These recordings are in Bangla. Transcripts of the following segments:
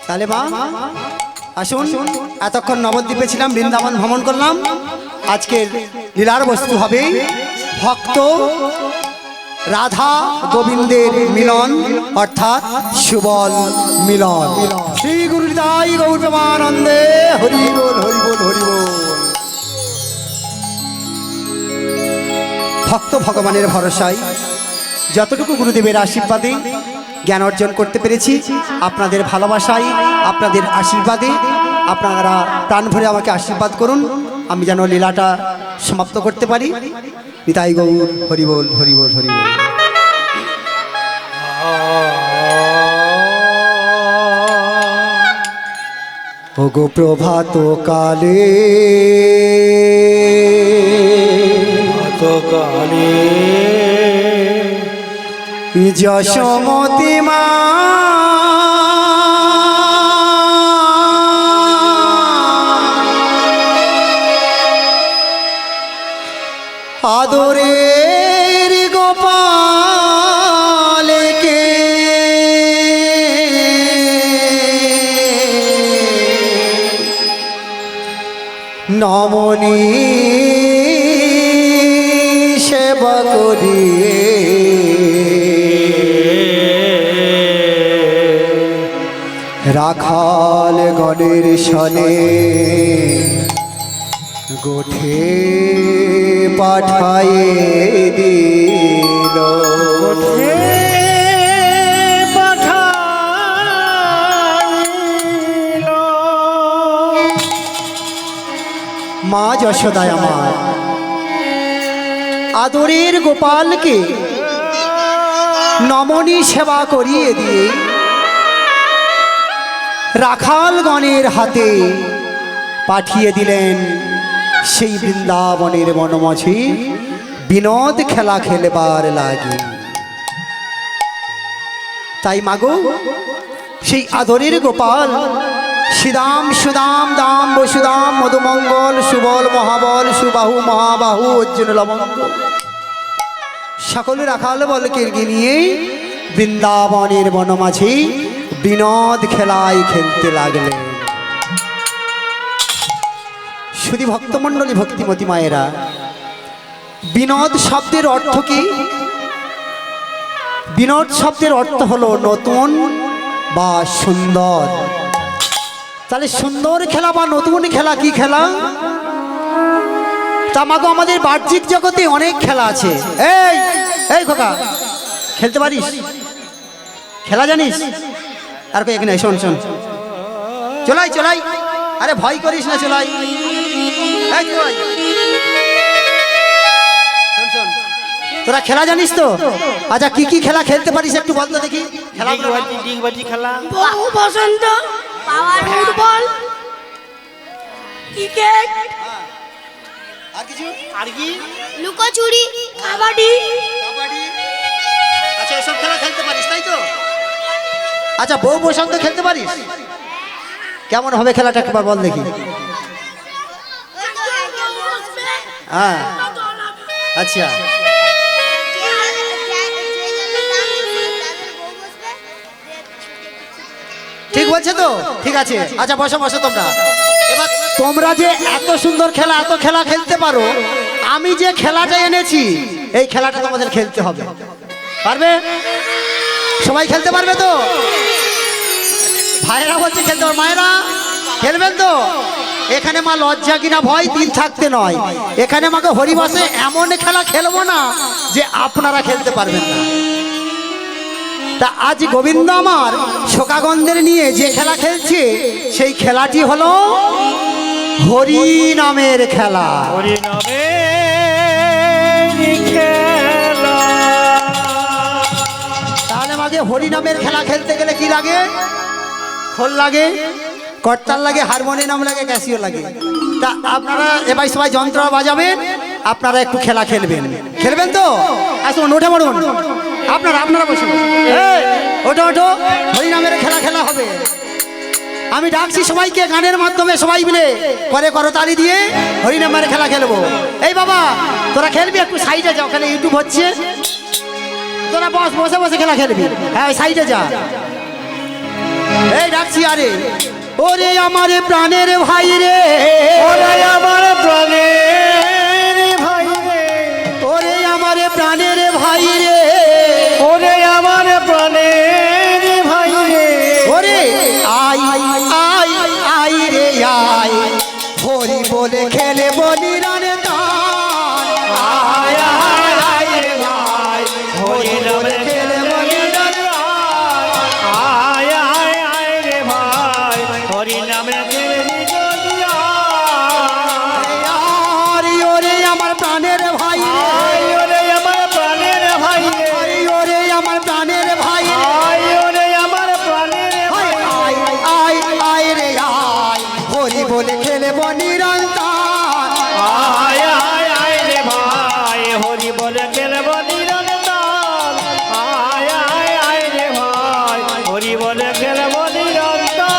তাহলে মা আসুন, এতক্ষণ নবদ্বীপে ছিলাম, বৃন্দাবন ভ্রমণ করলাম। আজকের লীলার বস্তু হবে ভক্ত রাধা গোবিন্দের মিলন, অর্থাৎ সুবল মিলন। শ্রী গুরুদাই গৌর প্রেমানন্দে হরি বল হরি বল হরি বল। ভক্ত ভগবানের ভরসায় যতটুকু গুরুদেবের আশীর্বাদে জ্ঞান অর্জন করতে পেরেছি, আপনাদের ভালোবাসায়, আপনাদের আশীর্বাদে, আপনারা প্রাণ ভরে আমাকে আশীর্বাদ করুন, আমি যেন লীলাটা সমাপ্ত করতে পারি। নিতাই গৌর হরি বল হরি বল হরি বল। ওগো প্রভাত কালে যশোমতি মা আদরের গোপালকে নমনি সেবা করিয়ে রাখাল গণের সনে গোঠে পাঠায়ে দিল। মা যশোদায় আমার আদরের গোপালকে নমনী সেবা করিয়ে দিয়ে রাখালগণের হাতে পাঠিয়ে দিলেন সেই বৃন্দাবনের বনমাঝি বিনোদ খেলা খেলবার লাগে। তাই মাগো সেই আদরের গোপাল শ্রীদাম সুদাম দাম বসুদাম মধুমঙ্গল সুবল মহাবল সুবাহু মহাবাহু অর্জুন লবঙ্গ সকল রাখাল বলকে নিয়ে বৃন্দাবনের বনমাঝি বিনোদ খেলায় খেলতে লাগলেন। শুধু ভক্তমণ্ডলী ভক্তিমতী মায়েরা, বিনোদ শব্দের অর্থ কি? বিনোদ শব্দের অর্থ হলো নতুন বা সুন্দর। তাহলে সুন্দর খেলা বা নতুন খেলা কি খেলা? তা মাগো আমাদের বাহ্যিক জগতে অনেক খেলা আছে। এই এই খোকা, খেলতে পারিস? খেলা জানিস? আর কই এখানে শোন শোন, চলাই চলাই, আরে ভয় করিস না, চলাই। তোরা খেলা জানিস তো? আচ্ছা কি কি খেলা খেলতে পারিস একটু বল তো দেখি। খেলা খেলা বসন্ত, পাওয়ার ফুটবল, ক্রিকেট, আর কিছু? আর কি লুকোচুরি, কাবাডি। আচ্ছা এসব খেলা খেলতে পারিস তাই তো? আচ্ছা বউ বসন্ত খেলতে পারিস? কেমন হবে খেলাটা একবার বল দেখি। হ্যাঁ আচ্ছা ঠিক বলছে তো? ঠিক আছে, আচ্ছা বসো বসো তোমরা। এবার তোমরা যে এত সুন্দর খেলা, এত খেলা খেলতে পারো, আমি যে খেলাটা এনেছি এই খেলাটা তোমাদের খেলতে হবে। পারবে? সবাই খেলতে পারবে তো? ভাইরা বলছে খেলতে পারবে, মায়েরা খেলবেন তো? এখানে মা লজ্জা কিনা ভয় দিন থাকতে নয়, এখানে মাকে হরিবাসে এমন খেলা খেলবো না যে আপনারা খেলতে পারবেন না। তা আজ গোবিন্দ আমার শোকাগন্ধের নিয়ে যে খেলা খেলছে সেই খেলাটি হলো হরি নামের খেলা। হরি নামের খেলা। তাহলে মাঝে হরি নামের খেলা খেলতে গেলে কি লাগে? খোল লাগে, করতাল লাগে, হারমোনিয়াম লাগে, ক্যাসিও লাগে। তা আপনারা এবার সবাই যন্ত্র বাজাবেন, আপনারা একটু খেলা খেলবেন। খেলবেন তো? আসুন উঠে পড়ুন, আপনারা আপনারা বসুন। ওঠো ওঠো, হরিনামের খেলা খেলা হবে। আমি ডাকছি সবাইকে গানের মাধ্যমে, সবাই মিলে করে করতালি দিয়ে হরিনামের খেলা খেলবো। এই বাবা তোরা খেলবি? একটু সাইডে যা, ওখানে ইউটিউব হচ্ছে, তোরা বসে বসে খেলা খেলবি। হ্যাঁ সাইডে যা। এই ডাকছি আরে ওরে আমার প্রাণের ভাই রে ওরে আমার প্রাণের ভাই রে ওরে আমার প্রাণের ভাই রে ওরে আমার প্রাণের ভাই রে ওরে আই আই আই রে আই হরি বলে খেলে বলি রানে তান আয় আয় আয় রে ভাই হরি নামে খেলে বলি রানে আয় আয় আয় রে ভাই হরি নামে খেলে বলি আরে ওরে আমার প্রাণের ভাই আয় ওরে আমার প্রাণের ভাই রে আরে ওরে আমার প্রাণের ভাই আয় ওরে আমার প্রাণের ভাই আই আই আই রে আই হরি বলে খেলে বনি রান্তান আয় আয় আয় রে ভাই হরি বলে খেলব নিরন্তর আয় আয় আয় রে ভাই হরি বলে খেলব নিরন্তর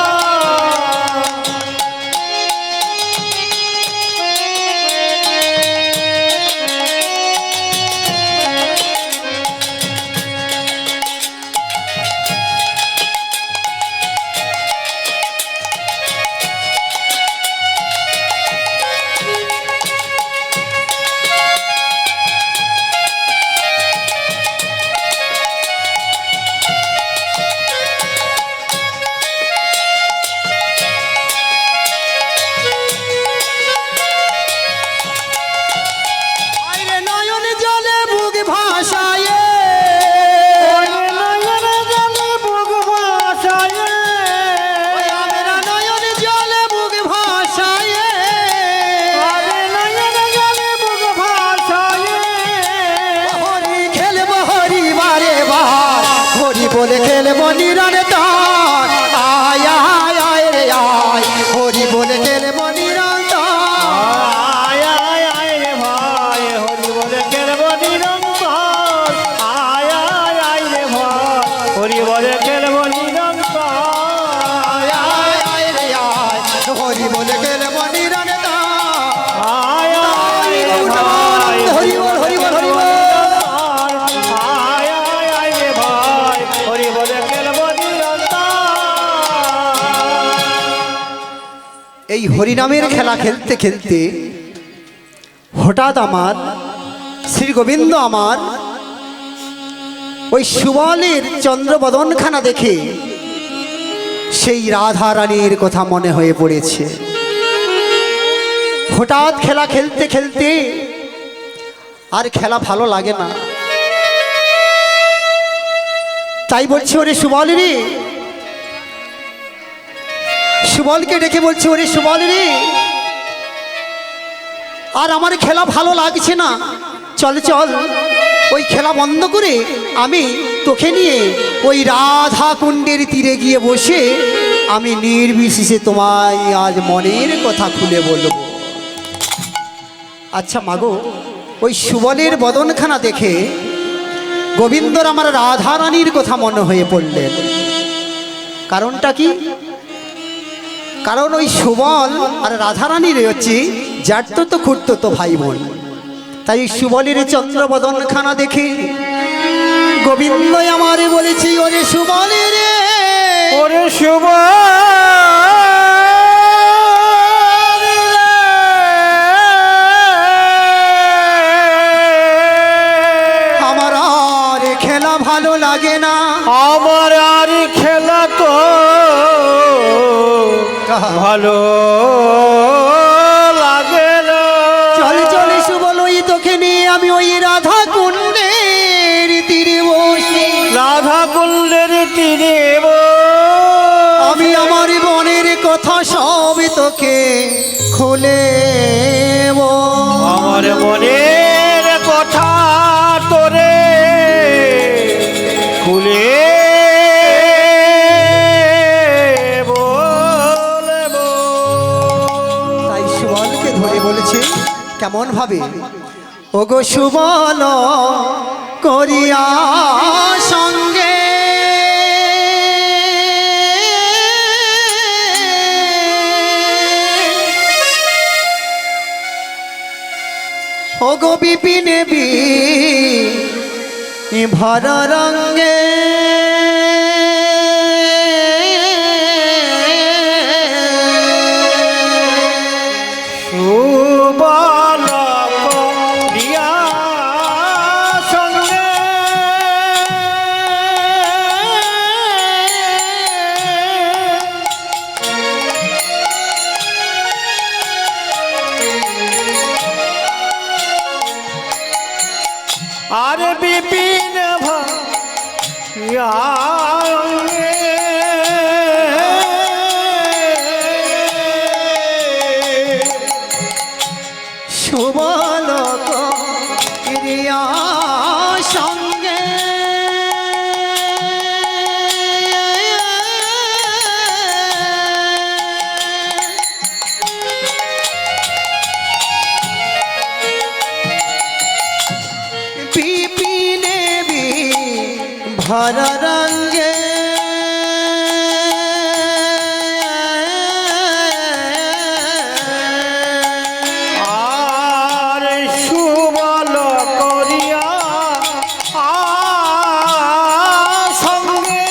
আইরে নয়ন জলে বুক ভাসায় ওই আমরা নয়ন জলে বুক ভাসায় হরি খেলব হরি বারে বার হরি বলে খেলব নিরনে তান আয় আয় আয় রে আয় হরি বলে খেলব নিরন্তর আয় আয় আয় রে ভাই হরি বলে খেলব নিরন্তর আয় আয় আয় রে ভাই হরি বলে খেলব নিরন্তর আয় আয় আয় রে আয় হরি বলে খেলব নিরনে তান আয় আয় রে ভাই হরি বল হরি বল হরি বল আয় আয় আয় রে ভাই হরি বলে খেলব নিরন্তর এই হরিনামের খেলা খেলতে খেলতে হঠাৎ আমার শ্রী গোবিন্দ আমার ওই সুবলের চন্দ্রবদনখানা দেখে সেই রাধা রানীর কথা মনে হয়ে পড়েছে। হঠাৎ খেলা খেলতে খেলতে আর খেলা ভালো লাগে না, তাই বলছে ওরে সুবল রে, সুবলকে ডেকে বলছে ওরে সুবল রে, আর আমার খেলা ভালো লাগছে না, চল চল ওই খেলা বন্ধ করে আমি তোকে নিয়ে ওই রাধা কুণ্ডের তীরে গিয়ে বসে আমি নির্বিশেষে তোমায় আজ মনের কথা খুলে বলবো। আচ্ছা মাগো, ওই সুবলের বদনখানা দেখে গোবিন্দর আমার রাধা রানীর কথা মনে হয়ে পড়লেন। কারণটা কি? কারণ ওই সুবল আর রাধারানীর হচ্ছে জাত তো খুঁড়তো তো ভাই বোন, তাই সুবলের চন্দ্রবদনখানা দেখে গোবিন্দ আমারে বলেছি ওরে সুবলের রে, ওরে শুভ আমার আর খেলা ভালো লাগে না, আমার আর খেলা তো ভালো লাগে না। চল চল সুবল ওই তোকে নিয়ে আমি ওই রাধা কুণ্ডের তীরে বসে, রাধা কুণ্ডের তীরে আমি আমার বনের কথা সব তোকে খুলে আমার মনের কথা তোরে খুলে বলবো। তাই সুবলকে ধরে বলেছে কেমন ভাবে, ওগো সুবল করিয়া সঙ্গে ওগো বিপিনে ভর রঙ্গে করিয়া শুভলোক ক্রিয়া সঙ্গে পিপিনে ভর রঙ্গে আর সুবল করিয়া সঙ্গে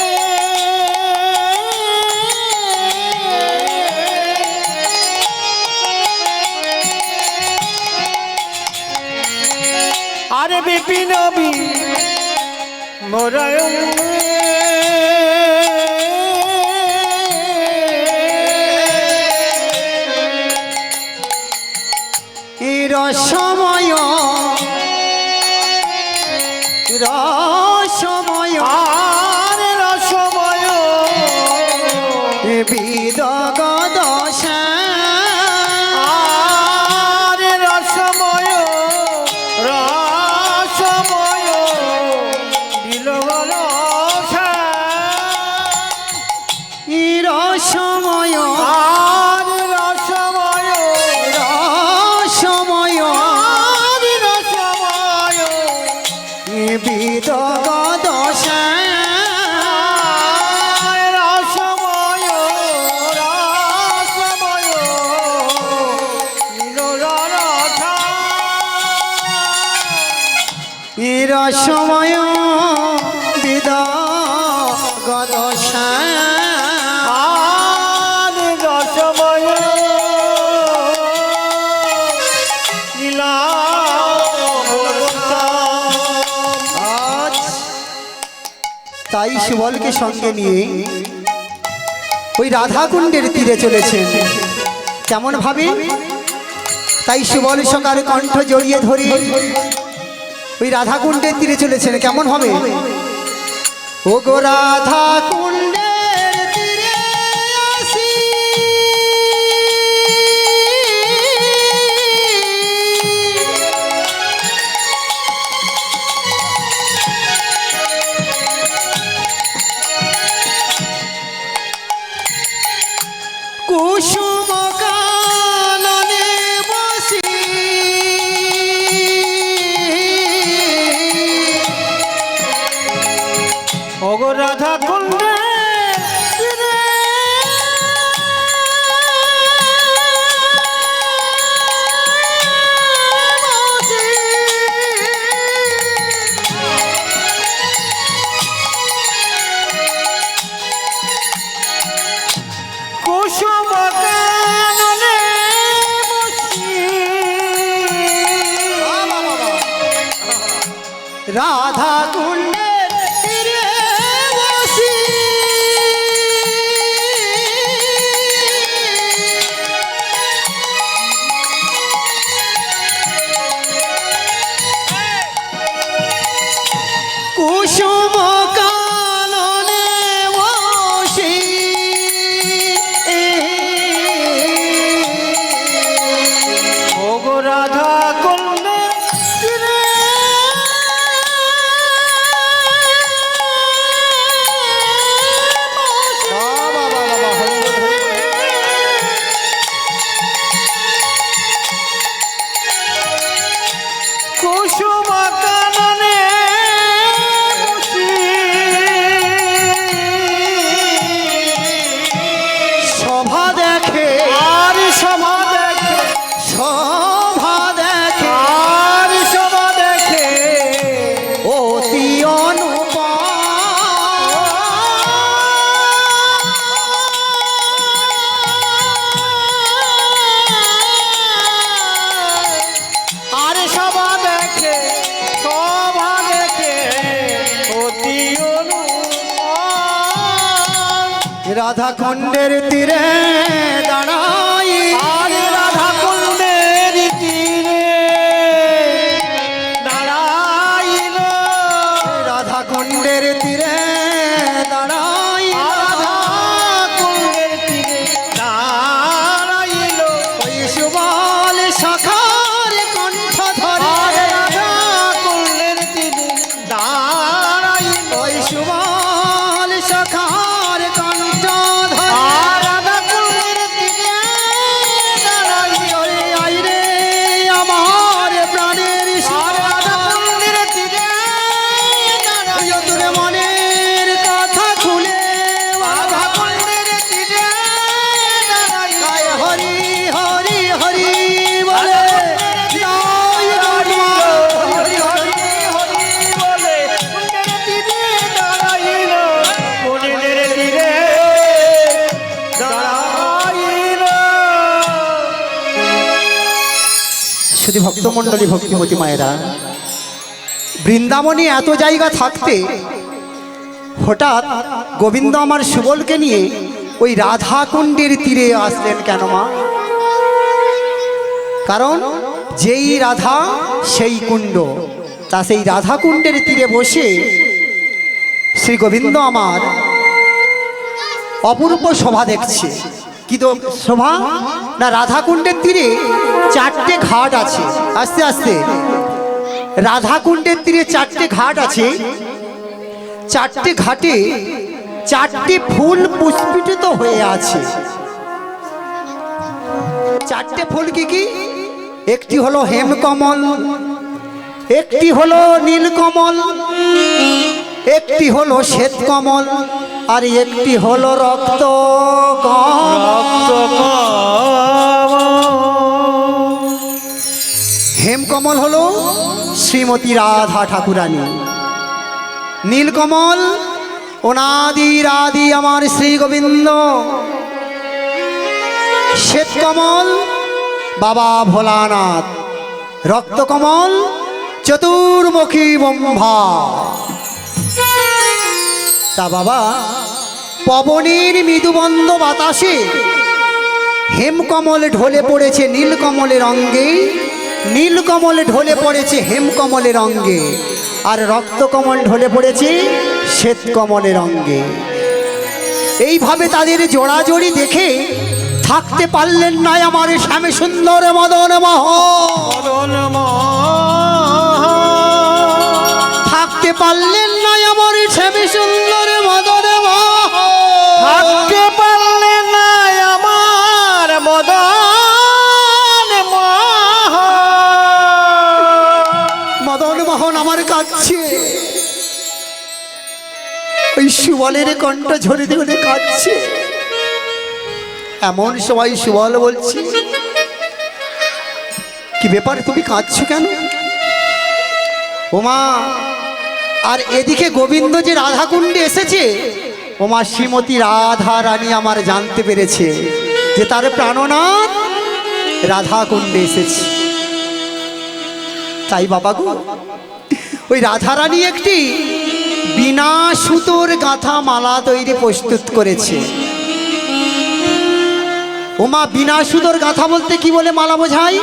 আরে বিপিন মোরায় রসময় রসময় আর রসময় বিদগ দশা আর রসময় রসময় দিল রসা রসময় আর রসময় রসময় আর রসময় বিদগ দশা রসময় রসময় দিল রসা রসময় বিদগ দশা আর রসময় নীলা আজ তাই সুবলকে সঙ্গে নিয়ে ওই রাধাকুণ্ডের তীরে চলেছেন। কেমন ভাবে তাই সুবল সকার কণ্ঠ জড়িয়ে ধরে ওই রাধাকুণ্ডের তীরে চলেছেন। কেমন হবে? ও গো রাধাকুণ্ডের তীরে আসি কুসুম কাননে বসি ওগো রাধা কুণ্ডে কুসুম কাননে বসি রাধা কুণ্ডের তীরে বসি কুসুম কাননে বসি ওগো রাধা কুণ্ডে কুসুম কাননে বসি শোভা দেখে আর সভা দেখে শোভা দেখে আর সভা দেখে অতি অনুপম আর সভা দেখে সভা দেখে অতি অনুপম রাধা কুণ্ডের তীরে দাঁড়াই আর রাধা কুণ্ডের তীরে দাঁড়াইল রাধা কুণ্ডের তীরে শুধু ভক্তমণ্ডলী ভক্তিমতী মায়েরা, বৃন্দাবনে এত জায়গা থাকতে হঠাৎ গোবিন্দ আমার সুবলকে নিয়ে ওই রাধাকুণ্ডের তীরে আসলেন কেন মা? কারণ যেই রাধা সেই কুণ্ড, তা সেই রাধাকুণ্ডের তীরে বসে শ্রী গোবিন্দ আমার অপূর্ব শোভা দেখছে। কি তো শোভা না, রাধাকুণ্ডের তীরে 4টে ঘাট আছে। আস্তে আস্তে, রাধাকুণ্ডের তীরে 4টে ঘাট আছে। 4টে ঘাটে 4টে ফুল পুষ্পিত হয়ে আছে। 4টে ফুল কি কি? একটি হলো হেমকমল, একটি হলো নীলকমল, একটি হলো শ্বেতকমল, আর একটি হলো রক্ত হেমকমল হলো শ্রীমতী রাধা ঠাকুরানী, নীলকমল অনাদি রাদি আমার শ্রী গোবিন্দ, শ্বেতকমল বাবা ভোলানাথ, রক্তকমল চতুর্মুখী ব্রহ্মা। তা বাবা, পবনের মৃদুবন্ধ বাতাসে হেমকমল ঢলে পড়েছে নীলকমলের অঙ্গে, নীলকমল ঢলে পড়েছে হেমকমলের অঙ্গে, আর রক্তকমল ঢলে পড়েছে শ্বেতকমলের অঙ্গে। এইভাবে তাদের জোড়াজোড়ি দেখে থাকতে পারলেন না আমার শ্যামে সুন্দর মদন মোহন, থাকতে পারলেন না আমার শ্যামে সুন্দর মদন মোহন, থাকতে পারলে না আমার মদন মদন মোহন আমার কাছে ওই সুবলের কণ্ঠ ঝরে ধরে কাঁদছে। এমন সময় সুবল বলছি, কি ব্যাপার তুমি কাঁদছো কেন? ওমা, আর এদিকে গোবিন্দ যে রাধাকুণ্ডে এসেছে, ওমা শ্রীমতী রাধা রানী আমার জানতে পেরেছে যে তার প্রাণনাথ রাধাকুণ্ডে এসেছে। তাই বাবা গো, ওই রাধা রানী একটি বিনা সুতোর গাঁথা মালা তৈরি প্রস্তুত করেছে। ওমা, বিনা সুতোর গাঁথা বলতে কি বলে মালা বোঝাই?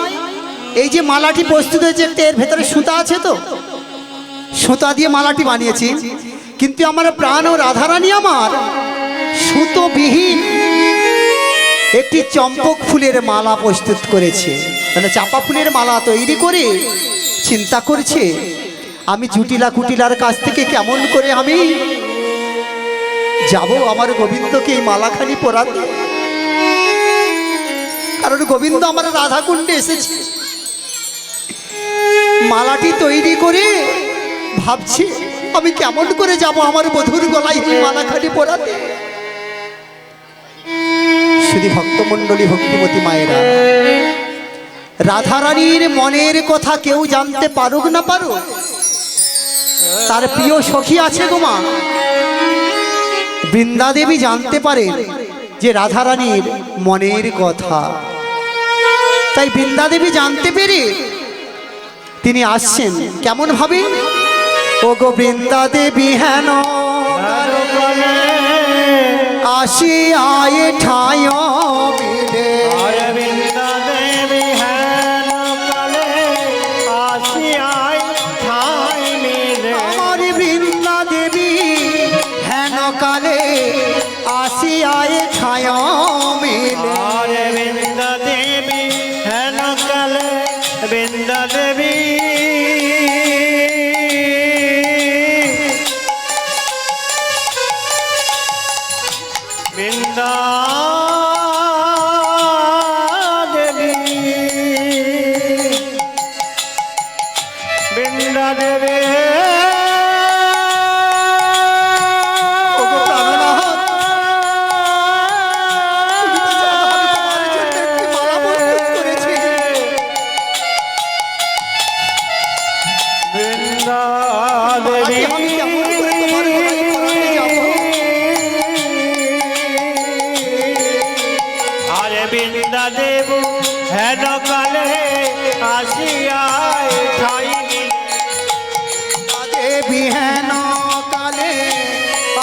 এই যে মালাটি প্রস্তুত হয়েছে, একটা এর ভেতরে সুতা আছে, তো সুতা দিয়ে মালাটি বানিয়েছি। কিন্তু আমার প্রাণ ও রাধারানী আমার সুতোবিহীন একটি চম্পক ফুলের মালা প্রস্তুত করেছে, মানে চাপা ফুলের মালা তৈরি করে চিন্তা করছে আমি জুটিলা কুটিলার কাছ থেকে কেমন করে আমি যাব আমার গোবিন্দকে এই মালাখানি পরাতে। কারণ গোবিন্দ আমার রাধাকুণ্ডে এসেছে। মালাটি তৈরি করে ভাবছি আমি কেমন করে যাব আমার বধুর গলায় এই মালাখানি পরাতে। শুধু ভক্তমণ্ডলী ভক্তিমতী মায়েরা, রাধারানীর মনের কথা কেউ জানতে পারুক না পারুক, তার প্রিয় সখী আছে গো মা, বৃন্দা দেবী জানতে পারেন যে রাধারানীর মনের কথা। তাই বৃন্দা দেবী জানতে পেরে তিনি আসছেন কেমন ভাবে? ও গো বৃন্দা দেবী হেন আসি আয়ে ঠায় মিলে, বৃন্দা দেবী হেন কালে আসি আয় ঠাই মিলে, আমার বৃন্দা দেবী হেন কালে আসি আয়ে ঠায় মিলে। বৃন্দা দেবী হেন কালে বৃন্দা দেবী বৃন্দা দেবী বৃন্দা দেবী বৃন্দা দেবী আরে বৃন্দা দেব হেন কালে আসিয়াই ঠাই দেবী হেন কালে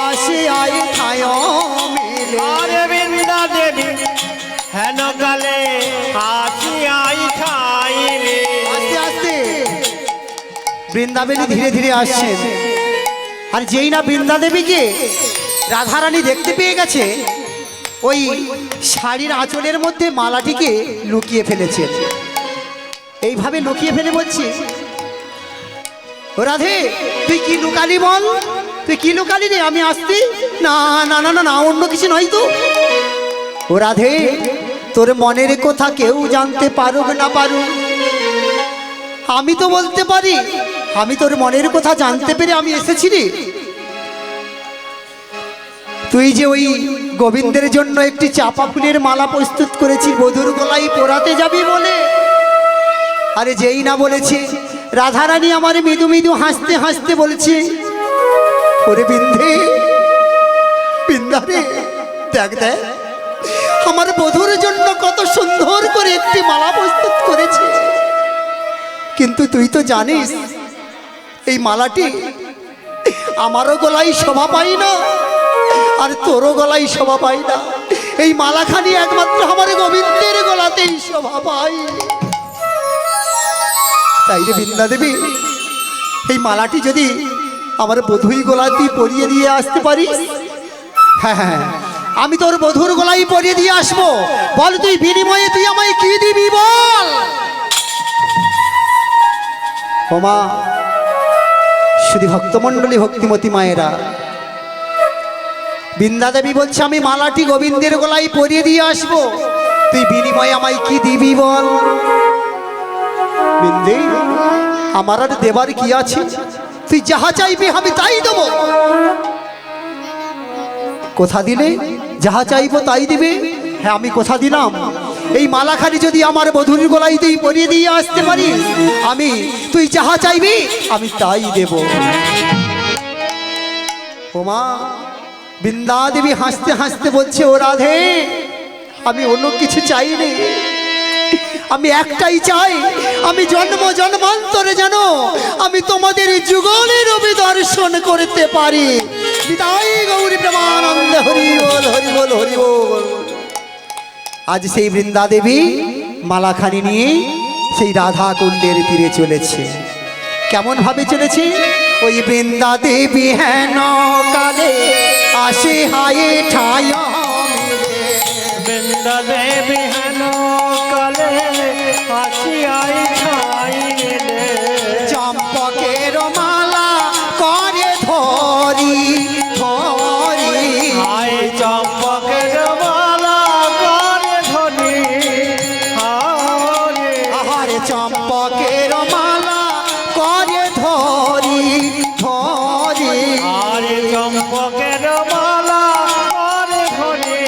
আসি আই ঠায় মিলে। আরে বৃন্দা দেবী হেন কালে আসিয়াই ঠাই রে। আস্তে আস্তে বৃন্দাবনী ধীরে ধীরে আসছেন। আর যেই না বৃন্দা দেবীকে রাধারানী দেখতে পেয়ে গেছে, ওই শাড়ির আঁচলের মধ্যে মালাটিকে লুকিয়ে ফেলেছেন। এইভাবে লুকিয়ে ফেলে বলছে, ও রাধে তুই কি লুকালি বল, তুই কি লুকালি রে? আমি আসছি না না না না না, অন্য কিছু নয় তো। ও রাধে তোর মনের কথা কেউ জানতে পারুক না পারুক, আমি তো বলতে পারি। আমি তোর মনের কথা জানতে পেরে আমি এসেছি রে। তুই যে ওই গোবিন্দের জন্য একটি চাপা ফুলের মালা প্রস্তুত করেছিস বধুর গলায় পরাতে যাবি বলে। আরে যেই না বলেছে, রাধারানী আমার মৃদু মৃদু হাসতে হাসতে বলছে, ওরে বিন্ধে বিন্ধা রে, দেখ দেখ আমার বধুর জন্য কত সুন্দর করে একটি মালা প্রস্তুত করেছে। কিন্তু তুই তো জানিস এই মালাটি আমারও গলায় শোভা পাই না, আর তোরও গলায় শোভা পাই না। এই মালাখানি একমাত্র আমার গোবিন্দের গলাতেই শোভা পাই। তাই রে বৃন্দা দেবী, এই মালাটি যদি আমার বধুই গলাতেই পরিয়ে দিয়ে আসতে পারিস, হ্যাঁ হ্যাঁ আমি তোর বধুর গলায় পরিয়ে দিয়ে আসবো। বল তুই বিনিময়ে তুই আমায় কি দিবি বল। ওমা শুধু ভক্তমণ্ডলী ভক্তিমতী মায়েরা, বৃন্দা দেবী বলছে আমি মালাটি গোবিন্দের গলায় পরিয়ে দিয়ে আসবো, তুই বিনিময়ে আমায় কি দিবি বল। বিন্দে আমার আর দেবার কি আছে, তুই যাহা চাইবি আমি তাই দেবো। কথা দিলে যাহা চাইবো তাই দিবে। হ্যাঁ আমি কথা দিলাম, এই মালাখানি যদি আমার বধূর গলায় তুই পরিয়ে দিয়ে আসতে পারি, আমি তুই যাহা চাইবি আমি তাই দেব। ওমা বৃন্দা দেবী হাসতে হাসতে বলছে, ও রাধে আমি অন্য কিছু চাইনি, আমি একটাই চাই, আমি জন্ম জন্মান্তরে যেন আমি তোমাদের যুগলের দর্শন করতে পারি। বিদায় গৌরী প্রেমানন্দ, হরি বল হরি বল হরি বল। আজ সেই বৃন্দা দেবী মালাখানি নিয়ে সেই রাধা কুণ্ডের তীরে চলেছে। কেমন ভাবে চলেছে? ওই বৃন্দা দেবী হেন কালে আসে হায়ে ঠায় মিলে। বৃন্দা দেবী হেন কালে আসিয়াই ঠাই রে। চম্পকের মালা করে ধরি ধরি, আয় চম্পকের মালা করে ধরি, হারে আহারে চম্পকের মালা করে ধরি ধরি। আরে চম্পকের মালা করে ধরি,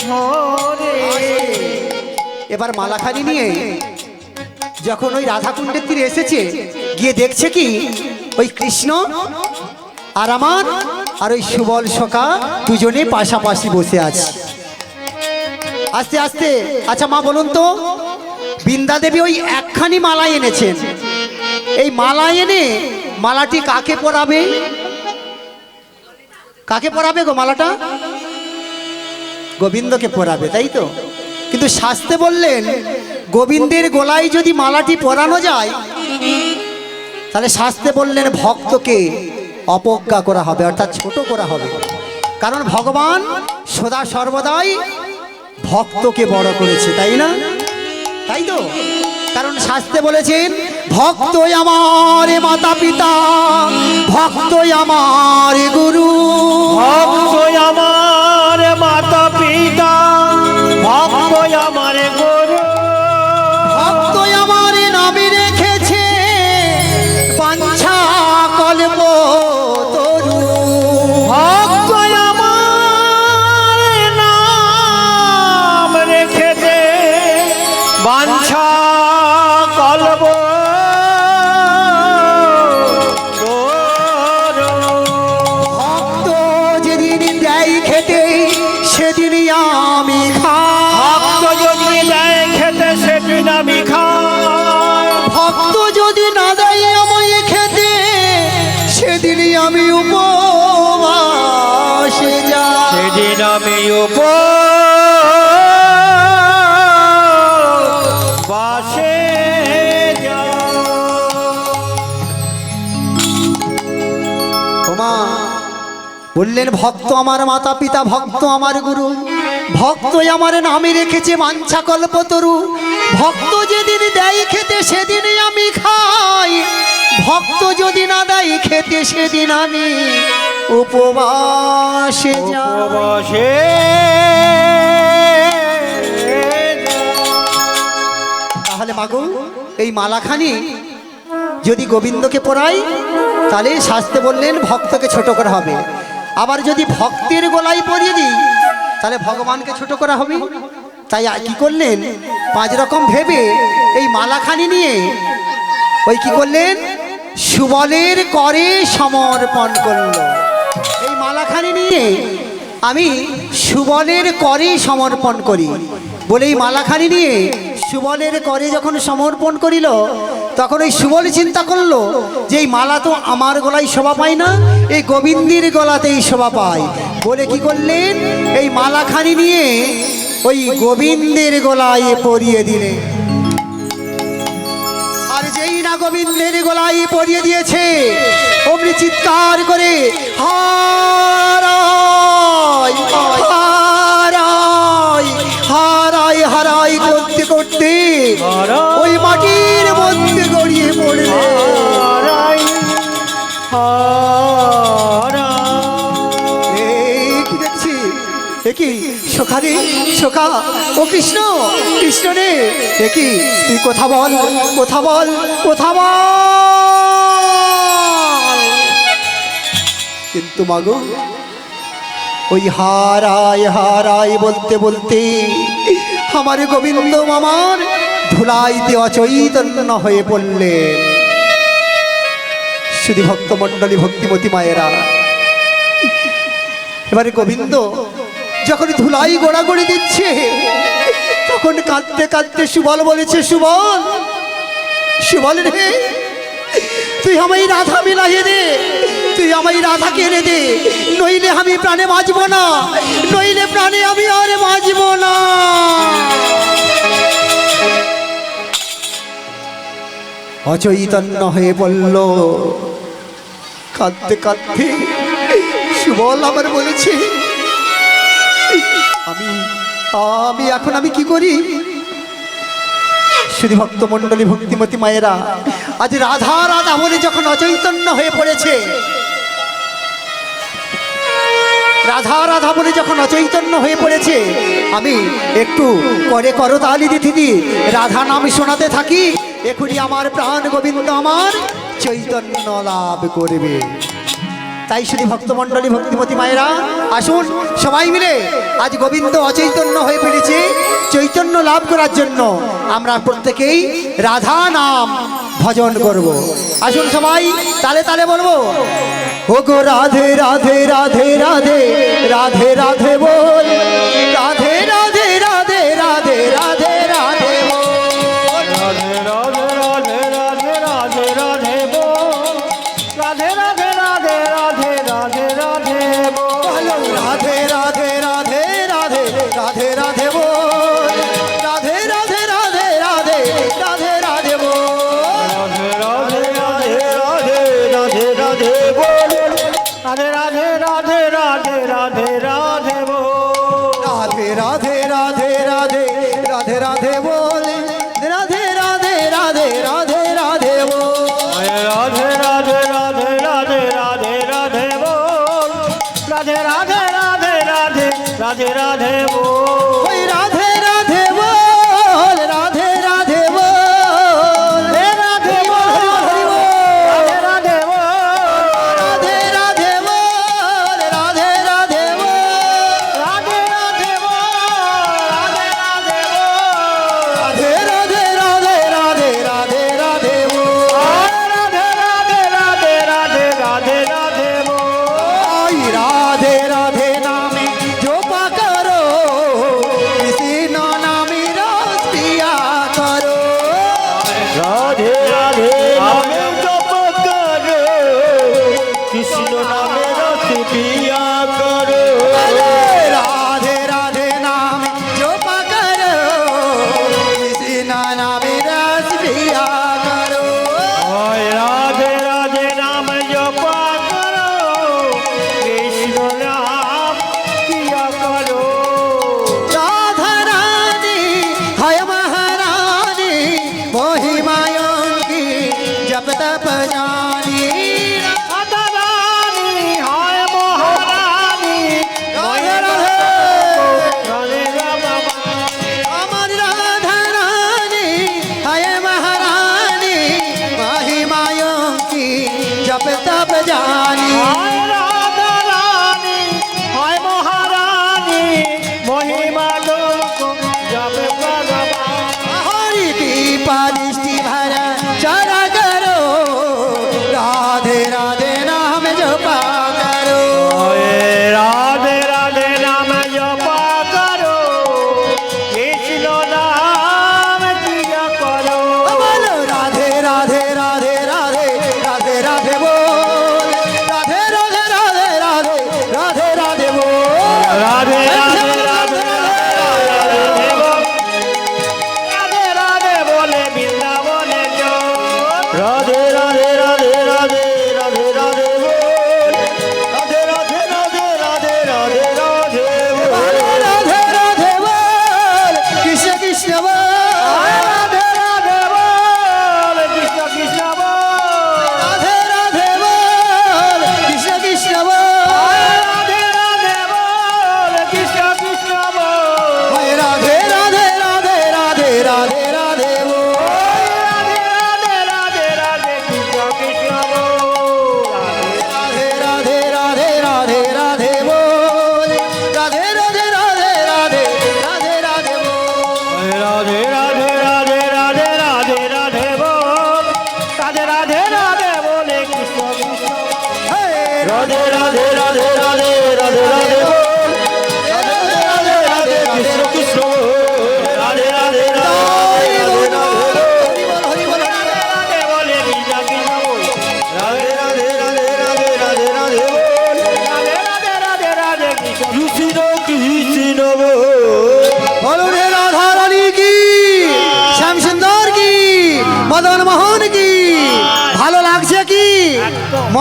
ধরি। এবার মালাখানি নিয়ে যখন ওই রাধাকুণ্ডের তীরে এসেছে, গিয়ে দেখছে কি ওই কৃষ্ণ আর আমার আর ওই সুবল সখা দুজনে পাশাপাশি বসে আছে। আস্তে আস্তে, আচ্ছা মা বলুন তো, বৃন্দা দেবী ওই একখানি মালা এনেছেন, এই মালা এনে মালাটি কাকে পরাবে? কাকে পরাবে গো মালাটা? গোবিন্দকে পরাবে, তাই তো? কিন্তু শাস্ত্রে বললেন গোবিন্দের গলায় যদি মালাটি পরানো যায়, তাহলে শাস্ত্রে বললেন ভক্তকে অবজ্ঞা করা হবে, অর্থাৎ ছোট করা হবে। কারণ ভগবান সদা সর্বদাই ভক্তকে বড় করেছে, তাই না? তাই তো? কারণ শাস্ত্রে বলেছেন ভক্ত আমার মাতা পিতা, ভক্ত আমার গুরু, ভক্ত আমার মাতা পিতা, ভক্ত আমার গুরু, ভক্ত আমার নামে রেখেছে বাঞ্ছা কল্প তরু। ভক্ত আমার নাম রেখে দে বাঞ্ছা কল্প ভক্ত যেদিন দেয় খেতে সেদিন আমি খাই। ভক্ত যদি দেয় খেতে সেদিন আমি খাই। বললেন ভক্ত আমার মাতা পিতা, ভক্ত আমার গুরু, ভক্তই আমার নামে রেখেছে বাঞ্ছা কল্পতরু। ভক্ত যেদিন দেয় খেতে সেদিনই আমি খাই, ভক্ত যদি না দেয় খেতে সেদিন আমি উপবাসে যাই। উপবাসে তাহলে মাগো এই মালাখানি যদি গোবিন্দকে পরাই তাহলে শাস্তে বললেন ভক্তকে ছোট করা হবে, আবার যদি ভক্তের গলায় পরিয়ে দিই তাহলে ভগবানকে ছোট করা হবে। তাই কি করলেন, 5 রকম ভেবে এই মালাখানি নিয়ে ওই কি করলেন, সুবলের করে সমর্পণ করলো। এই মালাখানি নিয়ে আমি সুবলের করে সমর্পণ করি বলে এই মালাখানি নিয়ে সুবলের করে যখন সমর্পণ করিল, তখন ওই সুবল চিন্তা করলো যে এই মালা তো আমার গলায় শোভা পায় না, এই গোবিন্দের গলাতেই শোভা পায় বলে কি করলেন, এই মালাখানি নিয়ে ওই গোবিন্দের গলায় পরিয়ে দিলেন। আর যেই না গোবিন্দের গলায় পরিয়ে দিয়েছে, অমনি চিৎকার করে হারাই হারাই হারাই হারাই করতে করতে ওই মাটির মধ্যে গড়িয়ে পড়ে। কি দেখছি, কি সখা রে সখা, ও কৃষ্ণ কৃষ্ণ রে, কি তুই কথা বল কথা বল কথা বল। কিন্তু মাগো ওই হারাই হারাই বলতে বলতে আমার গোবিন্দ মামার ধুলাইতে অচৈতন্য হয়ে পড়লেন। শুধু ভক্তমণ্ডলী ভক্তিমতী মায়েরা, এবারে গোবিন্দ যখন ধুলাই গোড়াগড়ি দিচ্ছে তখন কাঁদতে কাঁদতে সুবল বলেছে, সুবল সুবল রে, তুই আমায় রাধা মিলাইয়ে দে, তুই আমায় রাধাকে এনে দে, নইলে আমি প্রাণে বাঁচব না, নইলে প্রাণে আমি আর বাঁচব না। অচৈতন্য হয়ে পড়ল। কাঁদতে কাঁদতে সুবল আমার বলেছে, আমি আমি এখন আমি কি করি। শুধু ভক্তমণ্ডলী ভক্তিমতী মায়েরা, আজ রাধা রাধা বলে যখন অচৈতন্য হয়ে পড়েছে, রাধা রাধা বলে যখন অচৈতন্য হয়ে পড়েছে, আমি একটু করে করতালি দিতে দি রাধা নাম শোনাতে থাকি, এখনই আমার প্রাণ গোবিন্দ আমার চৈতন্য লাভ করবে। তাই শুধু ভক্তমণ্ডলী ভক্তিমতী মায়েরা, আসুন সবাই মিলে আজ গোবিন্দ অচৈতন্য হয়ে পড়েছে, চৈতন্য লাভ করার জন্য আমরা প্রত্যেকেই রাধা নাম ভজন করব। আসুন সবাই তালে তালে বলবো, ও গো রাধে রাধে রাধে রাধে রাধে রাধে বল, রাধে রাধে রাধে রাধে রাধে রাধে বল, রাধে রাধে রাধে রাধে রাধে রাধে বল, রাধে রাধে রাধে রাধে রাধে রাধে বল, রাধে রাধে রাধে রাধে রাধে রাধে বল, রাধে রাধে রাধে রাধে রাধে রাধে বল, রাধে রাধে রাধে রাধে রাধে বল, রাধে রাধে রাধে রাধে রাধে রাধে বল, রাধে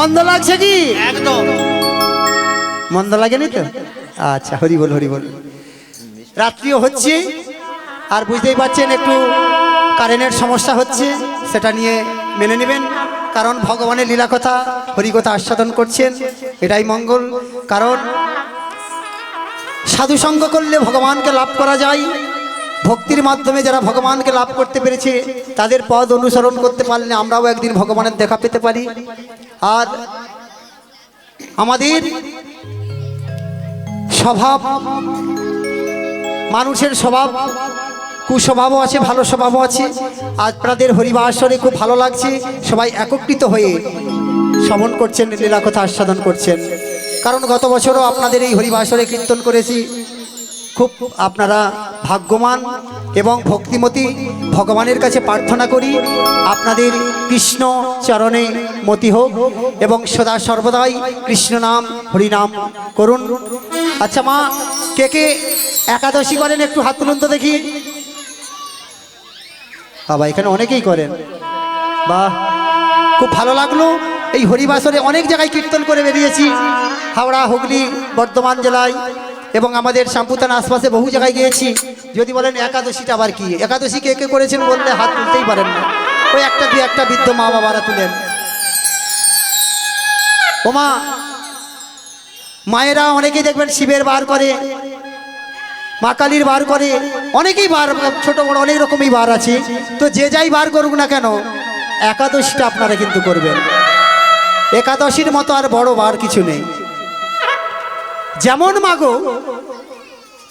মন্দ লাগছে কি? একদম মন্দ লাগেনি তো? আচ্ছা, হরি বল হরি বল। রাত্রিও হচ্ছে, আর বুঝতেই পারছেন একটু কারেন্টের সমস্যা হচ্ছে, সেটা নিয়ে মেনে নেবেন। কারণ ভগবানের লীলা কথা হরিকথা আস্বাদন করছেন, এটাই মঙ্গল। কারণ সাধু সঙ্গ করলে ভগবানকে লাভ করা যায়। ভক্তির মাধ্যমে যারা ভগবানকে লাভ করতে পেরেছে তাদের পদ অনুসরণ করতে পারলে আমরাও একদিন ভগবানের দেখা পেতে পারি। আর আমাদের স্বভাব, মানুষের স্বভাব, কুস্বভাবও আছে, ভালো স্বভাবও আছে। আপনাদের হরিবাসরে খুব ভালো লাগছে, সবাই একত্রিত হয়ে শ্রবণ করছেন, লীলা কথা আস্বাদন করছেন। কারণ গত বছরও আপনাদের এই হরিবাসরে কীর্তন করেছি। খুব আপনারা ভাগ্যবান এবং ভক্তিমতী। ভগবানের কাছে প্রার্থনা করি আপনাদের কৃষ্ণ চরণে মতি হোক এবং সদা সর্বদাই কৃষ্ণ নাম হরিনাম করুন। আচ্ছা মা, কে কে একাদশী করেন একটু হাত তুলুন তো দেখি। বাবা, এখানে অনেকেই করেন, বাহ, খুব ভালো লাগলো। এই হরিবাসরে অনেক জায়গায় কীর্তন করে বেরিয়েছি, হাওড়া, হুগলি, বর্ধমান জেলায় এবং আমাদের শ্যামপুতান আশপাশে বহু জায়গায় গিয়েছি। যদি বলেন একাদশীটা আবার কি, একাদশী কে কে করেছেন বললে হাত তুলতেই পারেন না। ওই একটা দুই একটা বৃদ্ধ মা বাবারা তুলেন। ওমা, মায়েরা অনেকেই দেখবেন শিবের বার করে, মা কালীর বার করে, অনেকেই বার, ছোট বড় অনেক রকমই বার আছে। তো যে যাই বার করুক না কেন, একাদশীটা আপনারা কিন্তু করবেন। একাদশীর মতো আর বড় বার কিছু নেই। যেমন মাগো,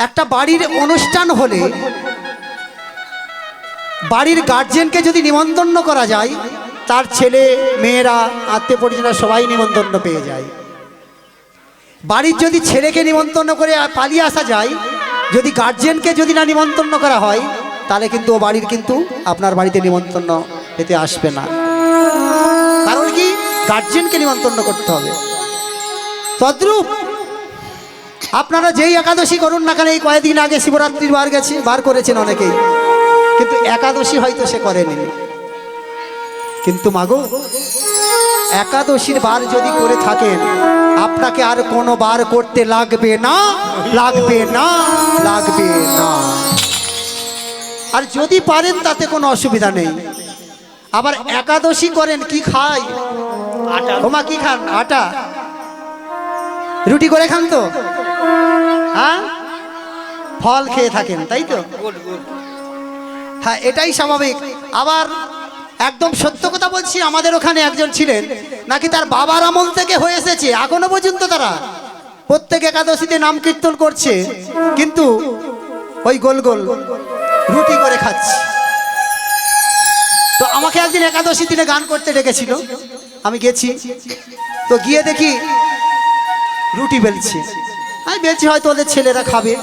একটা বাড়ির অনুষ্ঠান হলে বাড়ির গার্জেনকে যদি নিমন্ত্রণ করা যায়, তার ছেলে মেয়েরা আত্মীয় পরিজনরা সবাই নিমন্ত্রণ পেয়ে যায়। বাড়ির যদি ছেলেকে নিমন্ত্রণ করে পালিয়ে আসা যায়, যদি গার্জেনকে যদি না নিমন্ত্রণ করা হয়, তাহলে কিন্তু ও বাড়ির কিন্তু আপনার বাড়িতে নিমন্ত্রণ পেতে আসবে না। কারণ কি, গার্জেনকে নিমন্ত্রণ করতে হবে। তদ্রূপ আপনারা যেই একাদশী করুন না কেন, এই কয়েকদিন আগে শিবরাত্রির বার গেছে, বার করেছেন অনেকেই, কিন্তু একাদশী হয়তো সে করেনি। কিন্তু মাগো, একাদশীর বার যদি করে থাকেন, আপনাকে আর কোনো বার করতে লাগবে না, লাগবে না, লাগবে না। আর যদি পারেন তাতে কোনো অসুবিধা নেই। আবার একাদশী করেন, কি খায়? আটা। ওমা, কি খান? আটা, রুটি করে খান তো? হ্যাঁ, ফল খেয়ে থাকেন, তাই তো? হ্যাঁ, এটাই স্বাভাবিক। আবার একদম সত্য কথা বলছি, আমাদের ওখানে একজন ছিলেন, নাকি তার বাবার আমল থেকে হয়ে এসেছে, এখনো পর্যন্ত তারা প্রত্যেক একাদশীতে নাম কীর্তন করছে, কিন্তু ওই গোল গোল রুটি করে খাচ্ছে। তো আমাকে একদিন একাদশী দিনে গান করতে ডেকেছিল, আমি গেছি। তো গিয়ে দেখি রুটি বেলছে, আমি বেলছি হয়তো ওদের ছেলেরা খাবে।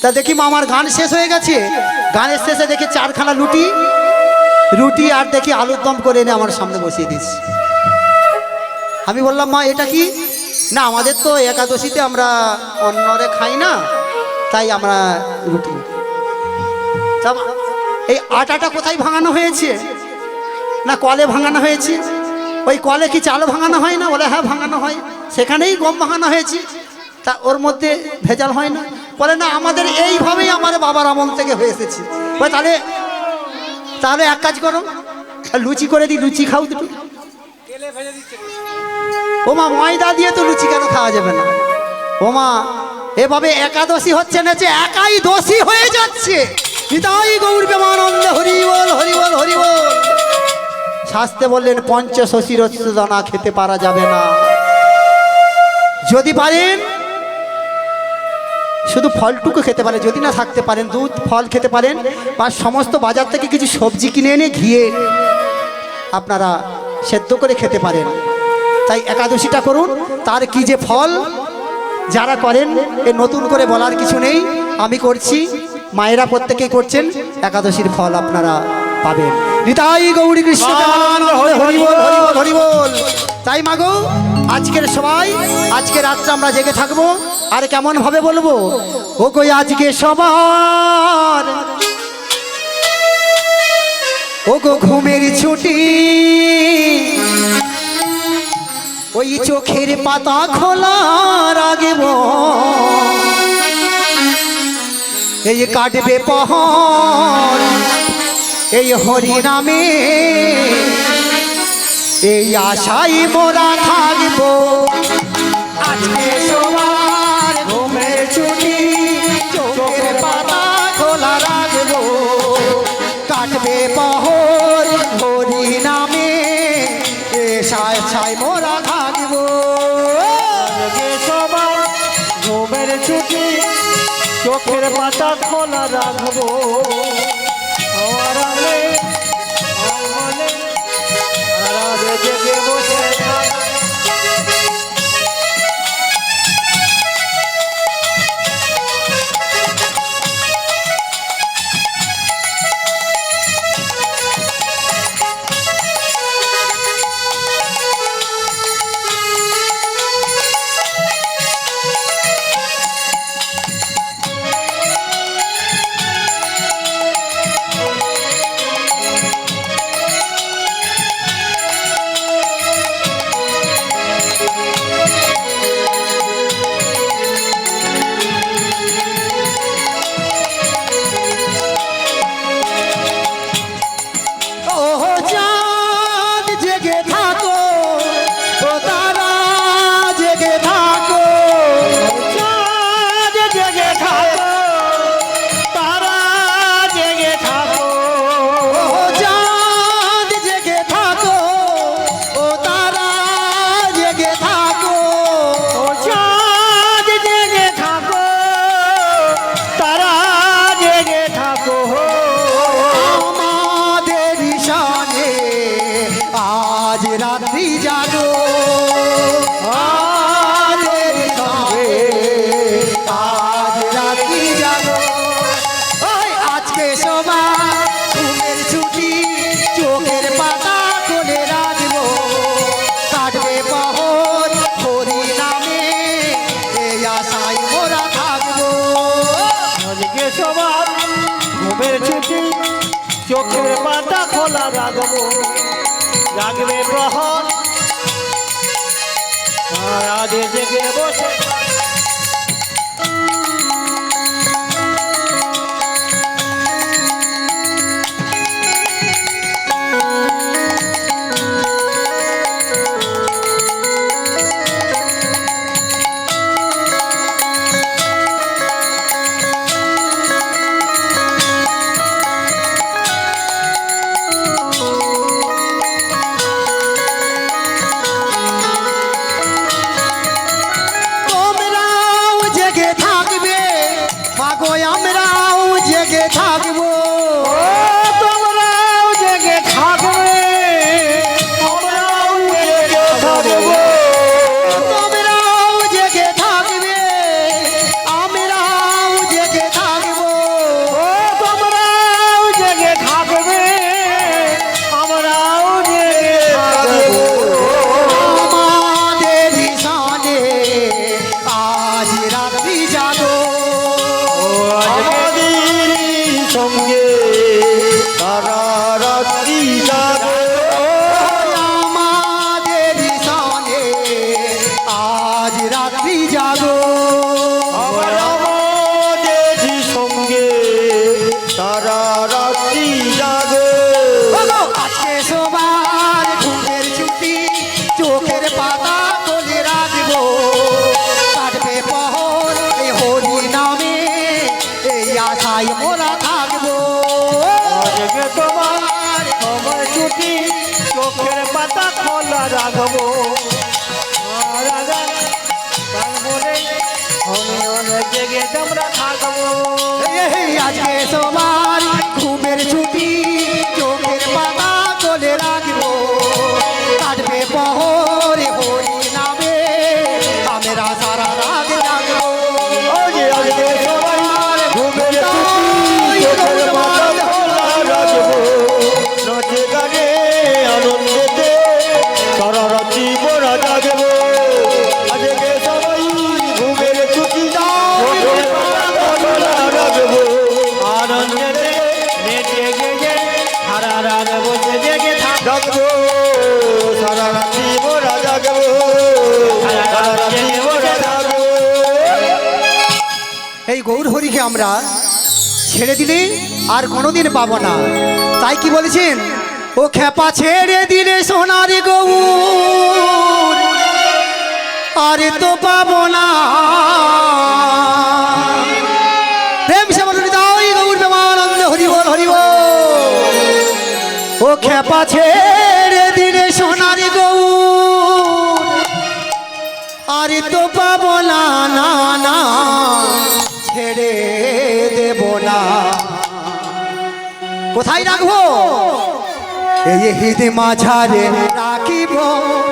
তা দেখি মা, আমার গান শেষ হয়ে গেছে, গানের শেষে দেখি 4খানা রুটি আর দেখি আলুর দম করে এনে আমার সামনে বসিয়ে দিয়েছি। আমি বললাম, মা এটা কি? না, আমাদের তো একাদশীতে আমরা অন্যরে খাই না, তাই আমরা রুটি। এই আটাটা কোথায় ভাঙানো হয়েছে? না কলে ভাঙানো হয়েছে। ওই কলে কি চাল ভাঙানো হয় না? বলে হ্যাঁ ভাঙানো হয়। সেখানেই গম ভাঙানো হয়েছে, তা ওর মধ্যে ভেজাল হয় না? বলে না, আমাদের এইভাবেই আমার বাবার আমল থেকে হয়ে এসেছে। তাহলে তাহলে এক কাজ করো, লুচি করে দিই, লুচি খাও দুটো। ওমা, ময়দা দিয়ে তো লুচি কেন খাওয়া যাবে না? ওমা, এভাবে একাদশী হচ্ছে না যে একাই দোষী হয়ে যাচ্ছে। নিতাই গৌর প্রেমানন্দ, হরি বল হরি বল হরি বল। শাস্ত্রে বললেন, পঞ্চশশীর দানা খেতে পারা যাবে না। যদি পারেন শুধু ফলটুকু খেতে পারেন, যদি না থাকতে পারেন দুধ ফল খেতে পারেন, বা সমস্ত বাজার থেকে কিছু সবজি কিনে এনে ঘিয়ে আপনারা সেদ্ধ করে খেতে পারেন। তাই একাদশীটা করুন, তার কি যে ফল যারা করেন, এ নতুন করে বলার কিছু নেই। আমি করছি, মায়েরা প্রত্যেকেই করছেন, একাদশীর ফল আপনারা পাবেন। নিতাই গৌরী কৃষ্ণ হরি বল হরি বল হরি বল। তাই মাগো, আজকের সবাই, আজকে রাতটা আমরা জেগে থাকবো। আর কেমন ভাবে বলবো? ও গো আজকে সবার, ও গো ঘুমের ছুটি, ও ওই চোখের পাতা খোলা রাখব এই কাটবে পহর এই হরি নামে এই আশাই মোরা থাকবো আজকে সবার ঘুমের ছুটি চোখের পাতা খোলা রাখবো কাটবে পহর হরি নামে এসায় ছাই মোরা থাকবো আজকে সবার ঘুমের ছুটি চোখের পাতা খোলা রাখবো আমার আলে আমলে রাতে জেগে বসে থাকবো। চোখের পাতা খোলা রাখবো রাখবে প্রহর রাধে জেগে বসে আমরাও জেগে থাকবো তোমরাও জেগে থাকবে আমরাও জেগে থাকবো তোমরাও জেগে থাকবে আমরাও জেগে থাকবো তোমরাও জেগে থাকবে আমরাও জেগে থাকবো আমাদের সানে আজ রাত্রি জাগো সঙ্গে তারা রাত্রি যাবে আমাদের সানে আজ রাত্রি জাগো আমাদের সঙ্গে তারা রাত্রি যাবে আজকে সবার ঘুমের ছুটি চোখের পাতা খুলে রাখবো কাটবে পহর এই হরি নামে এই আশায় মোরা থাকবো আজকে তোমার সময় ছুটি চোখের পাতা খোলা রাখবো তারপরে আমি অনেক জেগে তোমরা থাকবো এই আজকে সবার ঘুমের ছুটি চোখের পাতা খুলে রাখবো কাটবে পহর এই হরি নামে আমরা সারা রাত জাগবো আজকে সবাই ঘুমের ছুটি চোখের পাতা খোলা রাখবো নাচে গানে আনন্দেতে সারা রাত্রি মোরা জাগবো আজকে সবাই ঘুমের ছুটি চোখের পাতা খোলা রাখবো আনন্দেতে নেচে গেয়ে সারা রাত বসে জেগে থাকবো সারা রাত্রি মোরা জাগবো এই গৌর হরিকে আমরা ছেড়ে দিলে আর কোনোদিন পাবো না। তাই কি বলেছেন, ও খেপা ছেড়ে দিলে সোনার গৌর আরে তো পাবো না। প্রেম সে বলুন তাই গৌর প্রেমানন্দ হরি বল হরি বল। ও খেপা ছেড়ে দিলে সোনার গৌর আরে তো পাবো না, না না ছেড়ে দেব না। কোথায় রাখবো, এই হৃদ মাঝারে রাখিব,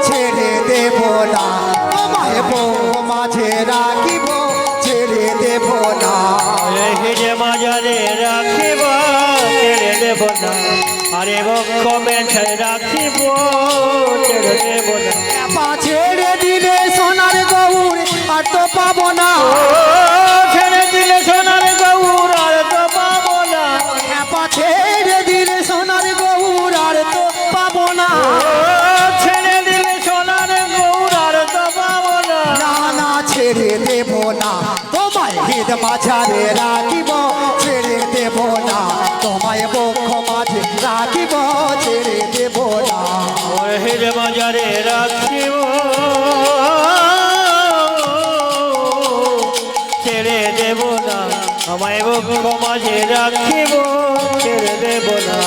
ছেড়ে দেব না। তোমায় বউ মাঝে রাখিব, ছেড়ে দেব না। হিজে মাঝারে রাখিব, ছেড়ে দেব না। আরে বক্ষ মেঠে রাখিব, ছেড়ে দেব না। পা ছেড়ে দিলে সোনার গৌর আর তো পাবো না। ছেড়ে দিলে সোনার গৌর আর তো পাবো না। পা ছেড়ে দিলে সোনার গৌর আর তো পাবো না। ছেড়ে দিলে সোনার গৌর আর তো পাবো না। না না ছেড়ে দেব না। তোমায় হৃদ মাঝারে রাখিব, ছেড়ে দেব না। তোমায় বক্ষ মাঝে রাখিব, ছেড়ে দেব না। হিজে মাঝারে রাখিব, ছেড়ে দেব না। আমায় বক্ষ মাঝে রাখিব, ছেড়ে দেব না।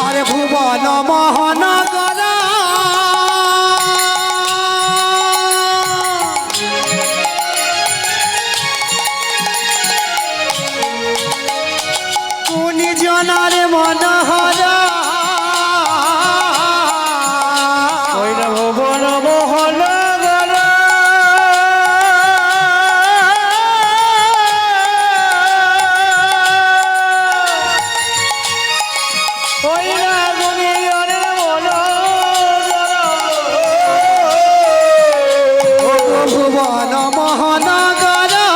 আর ভুবন মোহন করা কোনি জনার মনোহরা ওই না ভুবন মোহন গলা। ওই না গুণীজনের মনোহরা। ভুবন মোহন করা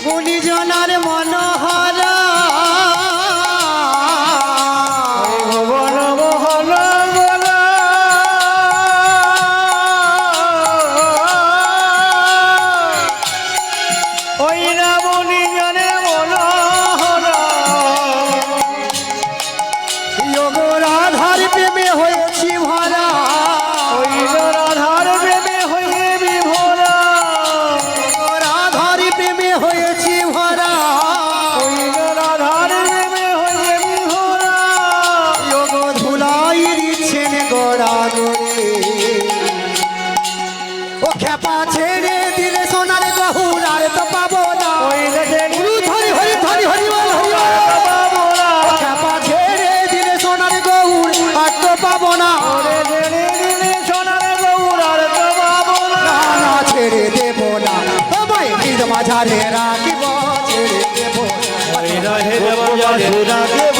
কোনি জনার মনোহরা ভুবন মোহন গলা। ওই না গুণীজনের মনোহরা। যোগ রাধার প্রেমে হয়েছি ভরা ওই রাধার প্রেমে হয়ে বিভোরা। রাধার প্রেমে হয়েছি ভরা ওই রাধার প্রেমে হয়ে বিভোরা। যোগ ধুলাই দিচ্ছেন গোড়া গড়ে ও খেপা ছেড়ে দিলে সোনার গহুর আর তো পাবো না। ওই দেশের হরি হরি হরি হরি বল হরি বল। বাবুরা। খেপা ছেড়ে দিলে সোনার গহুর আর তো পাবো না। ওরে জেনে দিলে সোনার গৌর আর তো বাবুরা। না না ছেড়ে দেব না। তোমায় হৃদ মাঝারে রাখিব, ছেড়ে দেব না। ওই না হেরে বাজারে রাখব,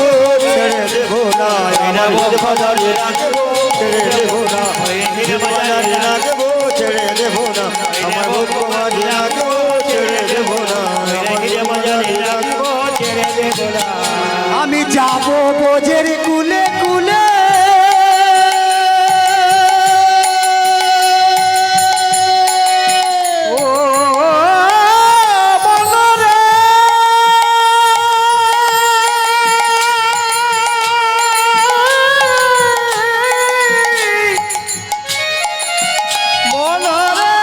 ছেড়ে দেব না। ওই না বোধ বাজারে রাখব, ছেড়ে দেব না। ওই হেরে বাজারে রাখব, ছেড়ে দেব না। আমার বোধ বাজারে রাখব, ছেড়ে দেব না। ওই না হেরে বাজারে রাখব, ছেড়ে দেব না। আমি যাব বোঝের কুলে কুলে ও বলরে বলরে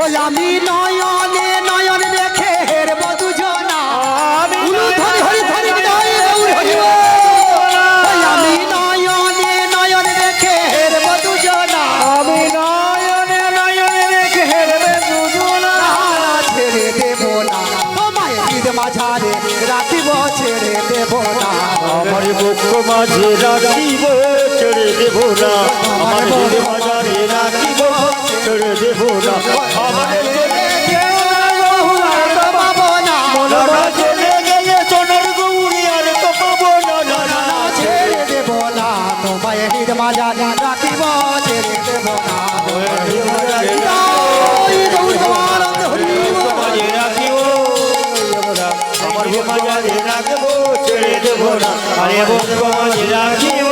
ওই আমি নয়নে নয়ন রেখে হেরব দুজনা উলু ধরি হরি ধরি নিতাই গৌর হরি বল। ওই আমি নয়নে নয়ন রেখে হেরব দুজনা আমি নয়নে নয়নে রেখে হেরবে দুজনা তাহারা ছেড়ে দেব না তোমায় হৃদ মাঝারে রাখিব ছেড়ে দেব না আমার বুক মাঝে রাখিব ছেড়ে দেব না আমার হৃদ মাঝারে রাখিব ছেড়ে দেব না আমার চলে যেও না গৌরা তো পাবো না মন চলে গেলে সোনার গৌরী আর তো পাবো না না না না ছেড়ে দেব না তোমায় হৃদ মাঝারে রাখিব ছেড়ে দেব না জয় গৌর ভগবানন্দ হরি বল। মাঝে রাখিব আমার বুক মাঝে রাখিব ছেড়ে দেব না আরে বুক মাঝে রাখিব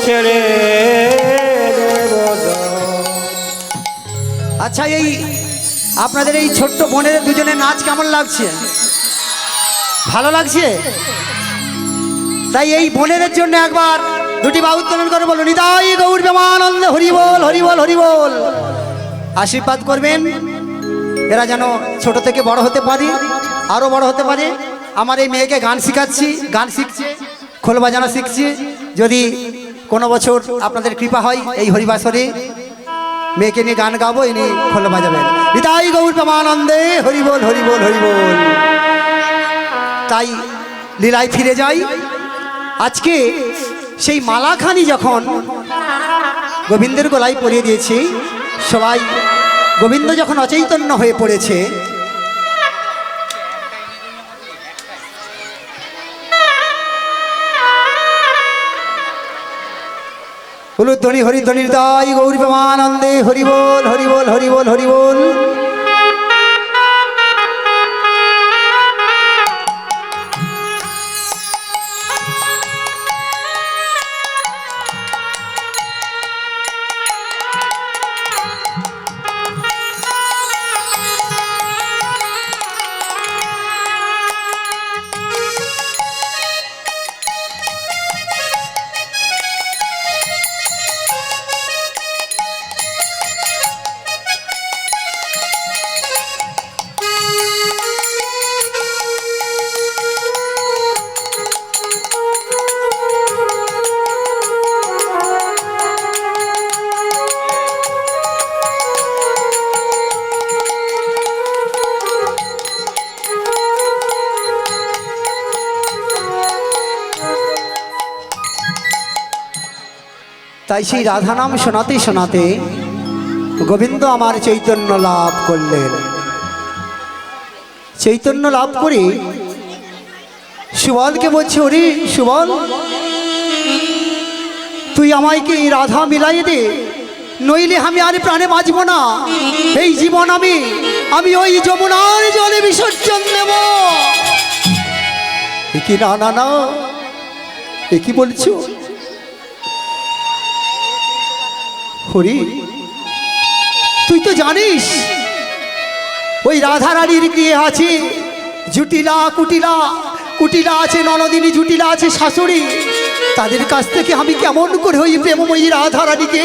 ছেড়ে দেব না আচ্ছা এই আপনাদের এই ছোট্ট বোনের দুজনের নাচ কেমন লাগছে? ভালো লাগছে? তাই এই বোনের জন্য একবার দুটি বাহু উত্তোলন করে বলুন নিতাই গৌর প্রেমানন্দ হরি বল হরি বল হরি বল। আশীর্বাদ করবেন এরা যেন ছোট থেকে বড় হতে পারে, আরো বড় হতে পারে। আমার এই মেয়েকে গান শেখাচ্ছি, গান শিখছে, খোল বাজানো শিখছে। যদি কোনো বছর আপনাদের কৃপা হয় এই হরিবাসরে মেয়েকে নিয়ে গান গাবো, ইনি খোল বাজাবেন। নিতাই গৌর প্রেমানন্দে হরি বল হরি বল হরি বল। তাই লীলায় ফিরে যাই। আজকে সেই মালাখানি যখন গোবিন্দের গলায় পরিয়ে দিয়েছি, সবাই গোবিন্দ যখন অচৈতন্য হয়ে পড়েছে, উলুধ্বনি হরিধ্বনি হৃদয় গৌরী প্রেমানন্দে হরি বল হরি বল হরি বল হরি বল। তাই সেই রাধা নাম শোনাতে শোনাতে গোবিন্দ আমার চৈতন্য লাভ করলেন। চৈতন্য লাভ করে সুবলকে বলছে, ওরে সুবল, তুই আমায়কে এই রাধা মিলাই দে, নইলে আমি আর প্রাণে বাঁচব না। এই জীবন আমি ওই যমুনার জলে বিসর্জন দেব। এ কি না না না, এ কি বলছো হরি? তুই তো জানিস ওই রাধা রানীর গৃহে আছে জুটিলা কুটিলা, কুটিলা আছে ননদিনী, জুটিলা আছে শাশুড়ি। তাদের কাছ থেকে আমি কেমন করে ওই প্রেমময়ী রাধা রানীকে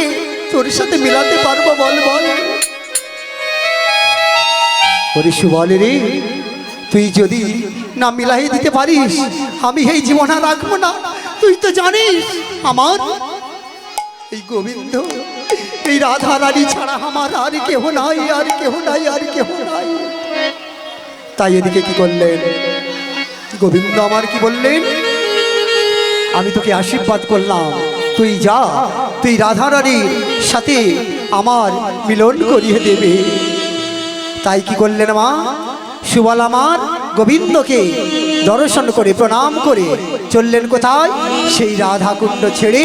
তোর সাথে মিলাতে পারবো বল বল। ওরে সুবল রে, তুই যদি না মিলাই দিতে পারিস আমি এই জীবন আর রাখবো না। তুই তো জানিস আমার এই গোবিন্দ, এই রাধা রানী ছাড়া আমার আর কেহ নাই, আর কেহ নাই, আর কেহ নাই। তাই এদিকে কি করলেন গোবিন্দ আমার, কি বললেন? আমি তোকে আশীর্বাদ করলাম, তুই যা, তুই রাধা রানীর সাথে আমার মিলন করিয়ে দেবে। তাই কি করলেন মা? সুবল আমার গোবিন্দকে দর্শন করে প্রণাম করে চললেন কোথায়? সেই রাধা কুণ্ড ছেড়ে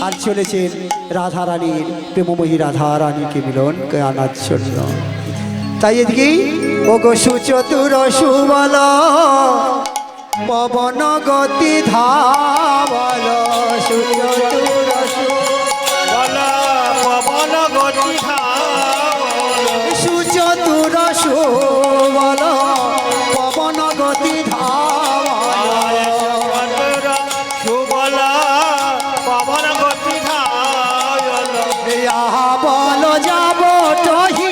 আর চলেছেন রাধা রানীর, প্রেমময়ী রাধা রানীকে মিলন আনার জন্য। তাই এদিকে ও গো সুচতুর সুবল পবন গতি ধাবল, সুচতুর পবন গতি ধাবল, সুচতুর সুবল পবন গতি ধাবল, সুবল পবন গতি ধাবল। বল যাব টহি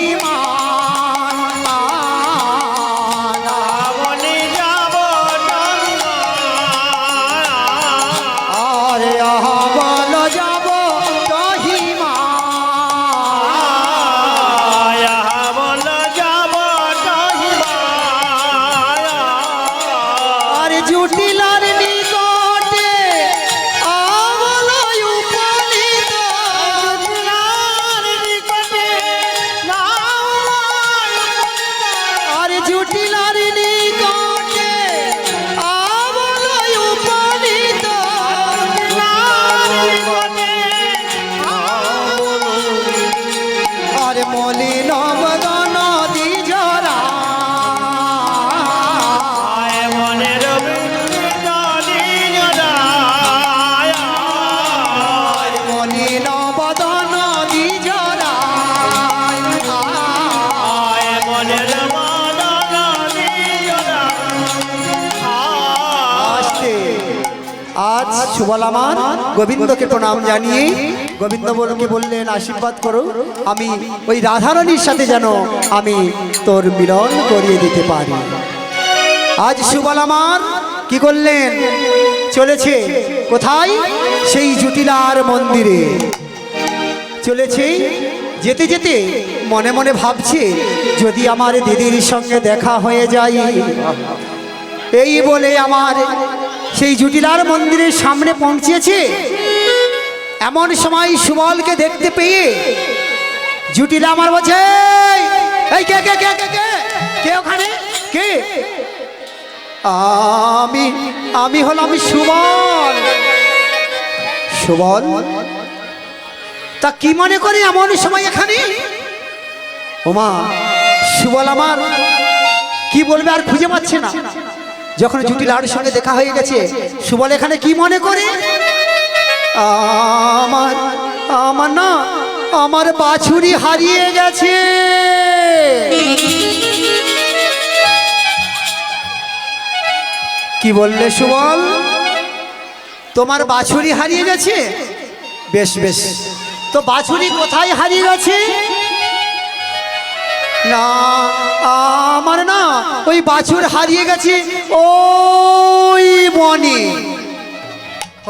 সুবল আমার গোবিন্দকে প্রণাম জানিয়ে গোবিন্দ বলকে বললেন আশীর্বাদ করো, আমি ওই রাধারানীর সাথে যেন আমি তোর মিলন করিয়ে দিতে পারি। আজ সুবল আমার কি করলেন, চলেছে কোথায়, সেই জটিলার মন্দিরে চলেছে। যেতে যেতে মনে মনে ভাবছে যদি আমার দিদির সঙ্গে দেখা হয়ে যায়। এই বলে আমার সেই জটিলার মন্দিরের সামনে পৌঁছেছে। এমন সময় সুবলকে দেখতে পেয়ে জটিলা আমার বলছে, এই কে কে কে কে কে কে ওখানে কে? আমি হলাম সুবল। সুবল তা কি মনে করে এমন সময় এখানে? ওমা, সুবল আমার কি বলবে আর খুঁজে পাচ্ছে না। যখন জটিলার সঙ্গে দেখা হয়ে গেছে, সুবল এখানে কি মনে করে, আমার না আমার বাছুরি হারিয়ে গেছে। কি বললে সুবল, তোমার বাছুরি হারিয়ে গেছে? বেশ বেশ, তো বাছুরি কোথায় হারিয়ে গেছে? না, আমার না ওই বাছুর হারিয়ে গেছে ওই বনে।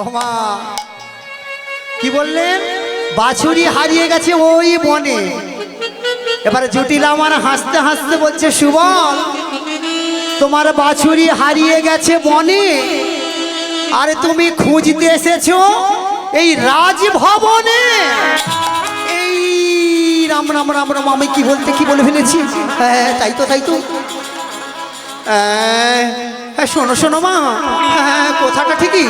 ওমা, কি বললেন? বাছুরি হারিয়ে গেছে ওই বনে। এবারে জটিলা আমার হাসতে হাসতে বলছে, সুবল তোমার বাছুরি হারিয়ে গেছে বনে, আরে তুমি খুঁজতে এসেছো এই রাজভবনে। এই রাম রাম রাম রাম, আমি কি বলে ফেলেছি। হ্যাঁ তাই তো তাই তো। শোনো শোনো মা, হ্যাঁ কথাটা ঠিকই,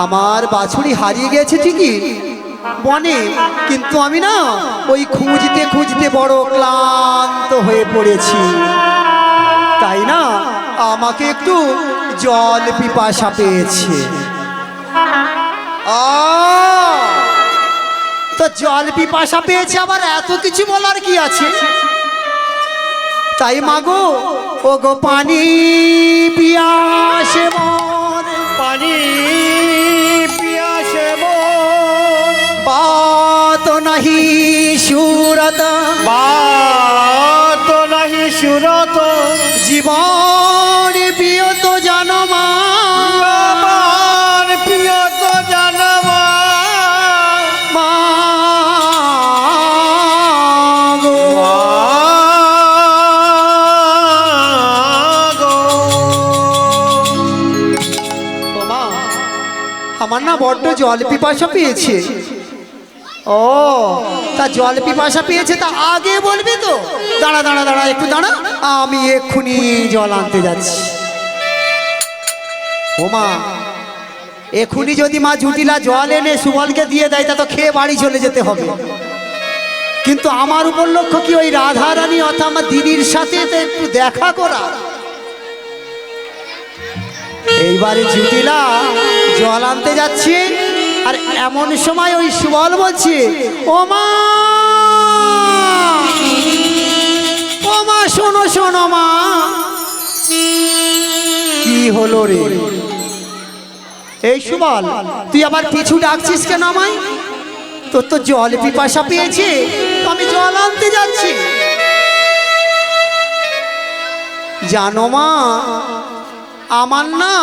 আমার বাছুরি হারিয়ে গেছে ঠিকই বনে, কিন্তু আমি না ওই খুঁজতে খুঁজতে বড় ক্লান্ত হয়ে পড়েছি, তাই না আমাকে একটু জল পিপাসা পেয়েছে। তো জল পিপাসা পেয়েছে, আবার এত কিছু বলার কি আছে? তাই মাগো, ও গো পানি পিয়াসে মন, পানি পিয়াসে মন, বাত নাহি সুরত, বাত নাহি সুরত, জীবন পিয়ত জানমা, আমার পিয়ত জানমা, মাগো। মা, আমার না বড্ড জল পিপাসা পেয়েছে। ও, তা জল পিপাসা পেয়েছে, তা আগে বলবি তো। দাঁড়া দাঁড়া দাঁড়া, একটু দাঁড়া, আমি এক্ষুনি জল আনতে যাচ্ছি। ও মা, এক্ষুনি যদি মা জুটিলা জল এনে সুবলকে দিয়ে দেয়, তা তো খেয়ে বাড়ি চলে যেতে হবে। কিন্তু আমার উপর লক্ষ্য কি ওই রাধারানী অর্থাৎ আমার দিদির সাথে তো একটু দেখা করা। এইবারে জুটিলা জল আনতে যাচ্ছে, আর এমন সময় ওই সুবল বলছে, ও মা, ও মা শোনো শোনো মা। কি হলো রে? এই সুবল, তুই আবার পিছু ডাকছিস কেন আমায়? তোর তো জল পিপাসা পেয়েছে, তো আমি জল আনতে যাচ্ছি। জানো মা, আমার না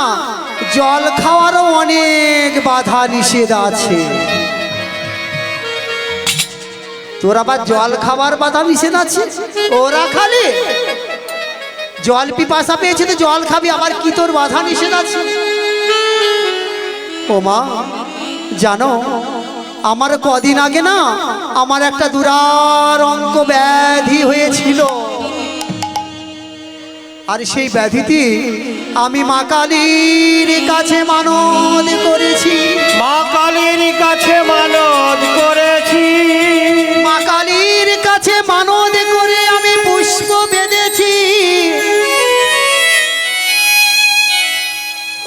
জল খাওয়ারও অনেক বাধা নিষেধ আছে। তোর আবার জল খাওয়ার বাধা নিষেধ আছে? ওরা খালি জল পিপাসা পেয়েছে তো জল খাবি, আবার কি তোর বাধা নিষেধ আছে? ও মা, জানো আমার কদিন আগে না আমার একটা দুরারোগ্য ব্যাধি হয়েছিল, আর সেই ব্যাধিতে আমি মা কালীর কাছে মানত করেছি। মা কালীর কাছে মানত করেছি, মা কালীর কাছে মানত করে আমি পুষ্প বেঁধেছি,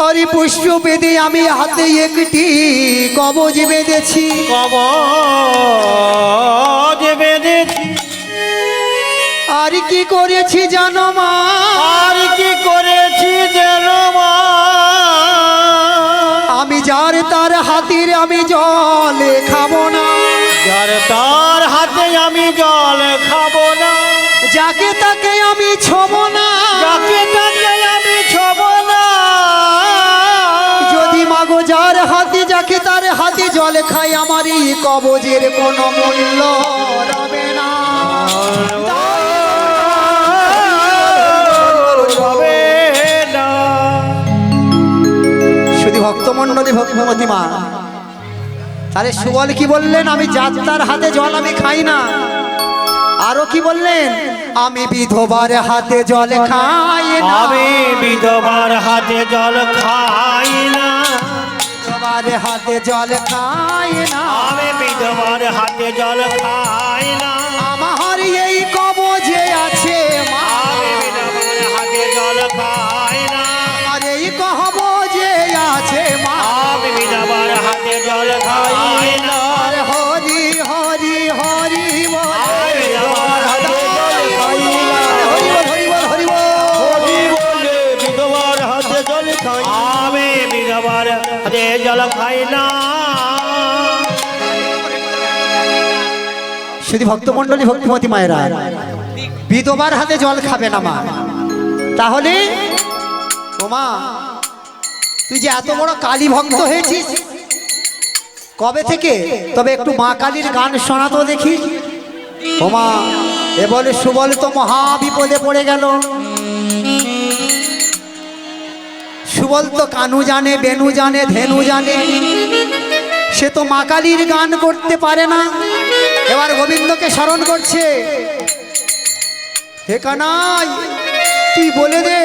আর এই পুষ্প বেঁধে আমি হাতে একটি কবজ বেঁধেছি। কবজ বেঁধেছি, আর কি করেছি জানো মা? আর কি করেছি জানো মা? আমি যার হাতির আমি জল খাবো না, যার তার হাতে আমি জল খাবো না, যাকে তাকে আমি ছোবো না, যাকে তাকে আমি ছব না। যদি মাগো যার হাতে যাকে তার হাতে জল খাই আমারই কবজের কোনো মূল্য রবে না। রবে না। শুধু ভক্তমণ্ডলী ভক্তিমতী মা, তাহলে সুবল কি বললেন? আমি যাত্রার হাতে জল আমি খাই না। আরো কি বললেন? আমি বিধবার হাতে জল খাই না, আমি বিধবার হাতে জল খাই না, বিধবার হাতে জল খাই না, আমি বিধবার হাতে জল খাই না, আমার এই কবজে আছে মা, আমি বিধবার হাতে জল খাই না, আমার এই কবজে আছে মা, আমি বিধবার হাতে জল খাই না, আর হরি হরি হরি বল, আমি বিধবার হাতে জল খাই না, হরি বল হরি বল হরি বল। হরি বলে বিধবার হাতে জল খাই, আমি বিধবার হাতে জল খাই না। শুধু ভক্তমণ্ডলী ভক্তিমতী মায়েরা, বিধবার হাতে জল খাবে না মা। তাহলে ও মা, তুই যে এত বড় কালী ভক্ত হয়েছিস কবে থেকে? তবে একটু মা কালীর গান শোনাতো দেখি। ও মা, এ বলে সুবল তো মহা বিপদে পড়ে গেল। সুবল তো কানু জানে, বেনু জানে, ধেনু জানে, সে তো মা কালীর গান করতে পারে না। এবার গোবিন্দকে স্মরণ করছে, হে কানাই তুই বলে দে,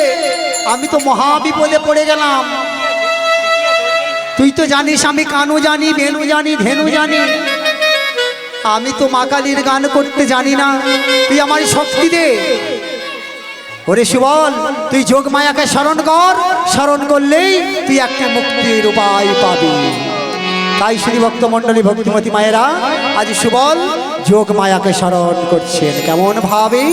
আমি তো মহা বিপদে পড়ে গেলাম। তুই তো জানিস আমি কানু জানি, বেনু জানি, ধেনু জানি, আমি তো মা কালীর গান করতে জানি না, তুই আমার শক্তি দে। ওরে সুবল, তুই যোগ মায়াকে স্মরণ কর, স্মরণ করলেই তুই একটা মুক্তির উপায় পাবি। তাই শ্রী ভক্ত মণ্ডলী ভক্তিমতী মায়েরা আজ সুবল যোগ মায়াকে স্মরণ করছেন কেমন ভাবে?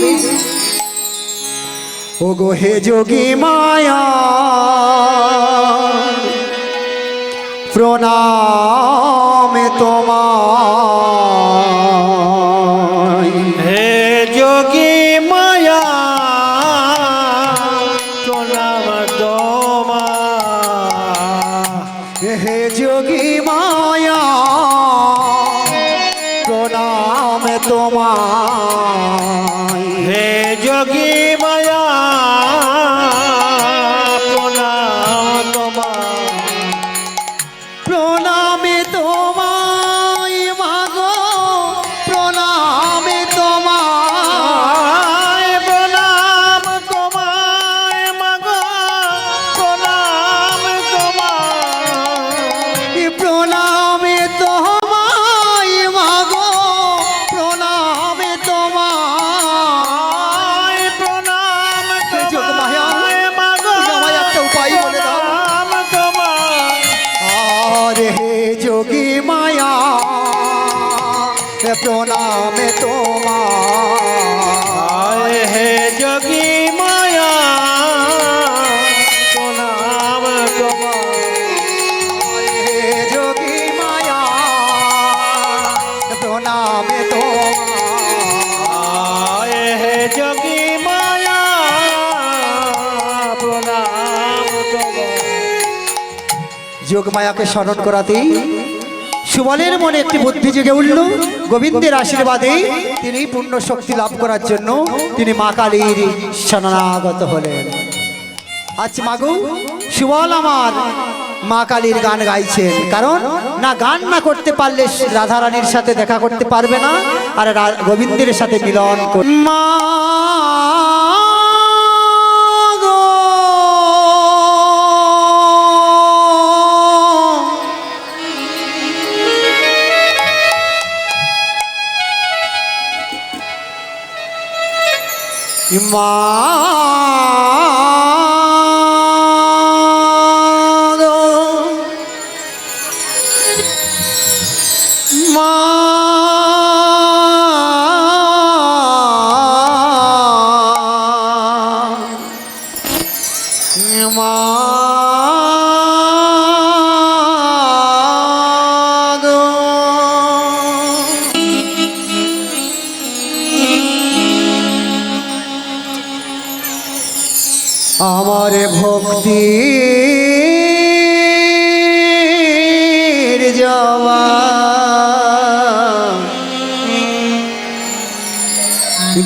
ও গো হে যোগী মায়া প্রণাম তোমায়, হে যোগী মায়া প্রণাম তোমায়, হে যোগী মায়া প্রণাম তোমায়, হে যোগী মায়া প্রণাম তোমায়, প্রণামে তোমায় মাগো, প্রণামে তোমায়, প্রণাম তোমায় মাগো, প্রণাম তোমায়, প্রণামে তোমায় মাগো, প্রণামে তোমায়। প্রণাম যোগ মায়া, তোমায় মাগো, তুমি আমায় একটা উপায় বলে দাও। প্রণাম তোমায়, আরে হে যোগী মায়া প্রণামে তোমায়, হে যোগী মায়া প্রণাম তোমায়, হে যোগী মায়া প্রণামে তোমায়। হে যোগী মায়া প্রণাম তোমায়। যোগ মায়াকে স্মরণ করাতেই সুবলের মনে একটি বুদ্ধি জেগে উঠল। গোবিন্দের আশীর্বাদে তিনি পূর্ণ শক্তি লাভ করার জন্য তিনি মা কালীর শরণাগত হলেন। আচ্ছা মাগো, সুবল আমার মা কালীর গান গাইছেন, কারণ না গান না করতে পারলে রাধারানীর সাথে দেখা করতে পারবে না, আর গোবিন্দের সাথে মিলন মা গো। মা গো, মা মা ভক্তি জওয়া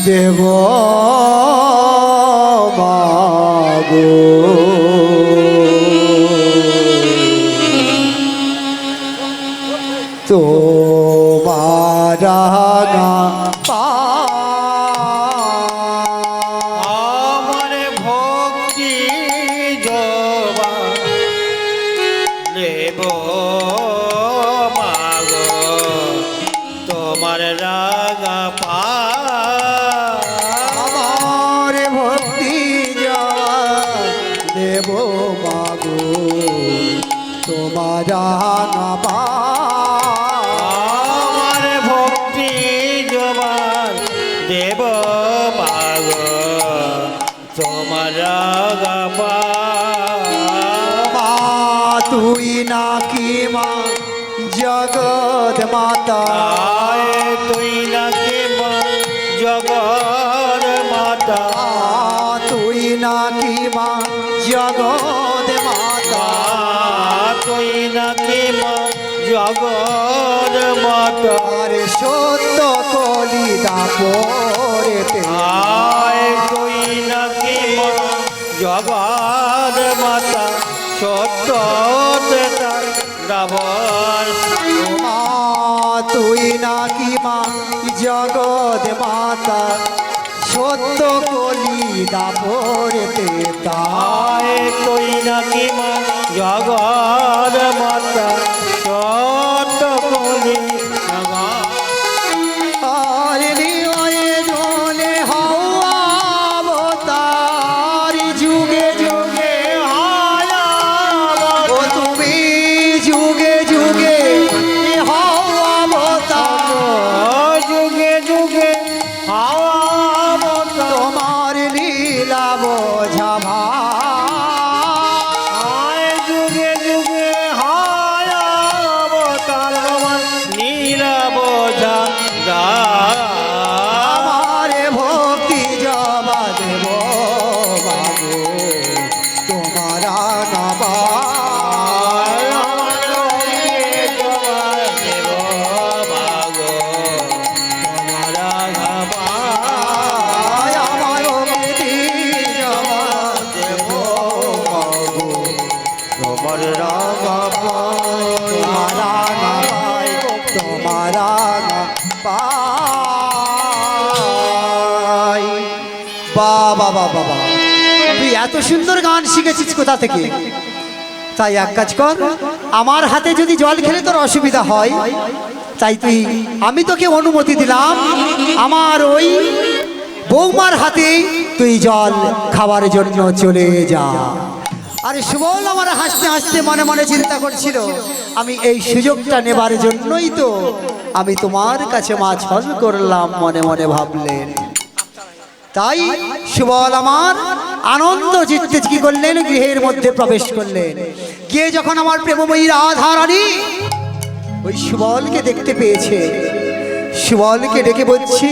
দেব মাগো তোমারা গা আমার ভক্তি জবা দেব মাগো তোমার রাগা পা আমার ভক্তি যাওয়া দেব মাগো তোমারা নামা আমার ভক্তি জবান দেব মাগো তোমার রাগা পা মা তুই নাকি মা জগৎ মাতা তুই নাকি মা জগৎ মাতা তুই নাকি মা জগৎ মাতা তুই নাকি মা জগৎ মাতা আরে সত্য কলি দাপরেতে তুই নাকি মা জগৎ মাতা সত্য রাবণ মা তুই নাকি মা জগৎ মাতা সত্য কলি দাপরেতে তাই তুই নাকি মা জগৎ মাতা সত্য কলি আরে নিয়ে জলে হওয়া অবতার যুগে যুগে ও তুমি যুগে যুগে হওয়া অবতার যুগে যুগে তোমার লীলা বোঝা ভাই যুগে যুগে অবতার আমার নীলা বোঝা আমার ভক্তি জবা দেব বাবু তোমারা নবা আমার ভক্তি জবা দেব বাবু তোমারা নবাই তোমারা নবাই বাবা বাবা বাবা তুই এত সুন্দর গান শিখেছিস কোথা থেকে? তাই এক কাজ কর, আমার হাতে যদি জল খেলে তোর অসুবিধা হয়, তাই তুই আমি তোকে অনুমতি দিলাম আমার ওই বৌমার হাতে তুই জল খাওয়ার জন্য চলে যা। আরে সুবল আমার হাসতে হাসতে মনে মনে চিন্তা করছিল, আমি এই সুযোগটা নেবার জন্যই তো আমি তোমার কাছে মাছ ফল করলাম, মনে মনে ভাবলেন। তাই সুবল আমার আনন্দ চিত্তে কি করলেন, গৃহের মধ্যে প্রবেশ করলেন। গিয়ে যখন আমার প্রেমময়ী রাধা রানী ওই সুবলকে দেখতে পেয়েছে, সুবলকে ডেকে বলছি,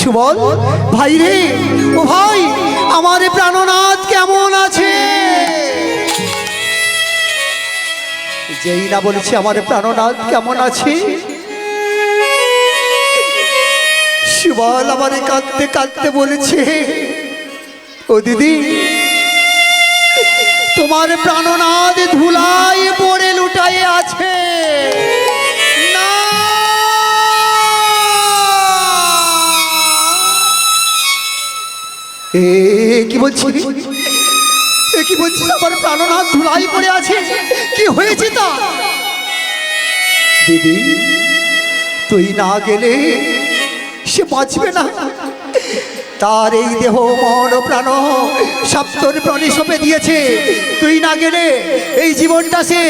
সুবল ভাই রে, ও ভাই আমার প্রাণনাথ কেমন আছে? যেই না বলছি আমার প্রাণনাথ কেমন আছে, সুবল আমারে কাঁদতে কাঁদতে বলেছে, ও দিদি তোমার প্রাণনাথ ধুলায় পড়ে লুটায়ে আছে। না এ কি বলছি, এ কি বলছিস, আমার প্রাণনাথ ধুলাই পড়ে আছে, কি হয়েছে তা? দিদি তুই না গেলে সে বাঁচবে না, তার এই দেহ মন প্রাণ সব তোর প্রাণে সঁপে দিয়েছে, তুই না গেলে এই জীবনটা সে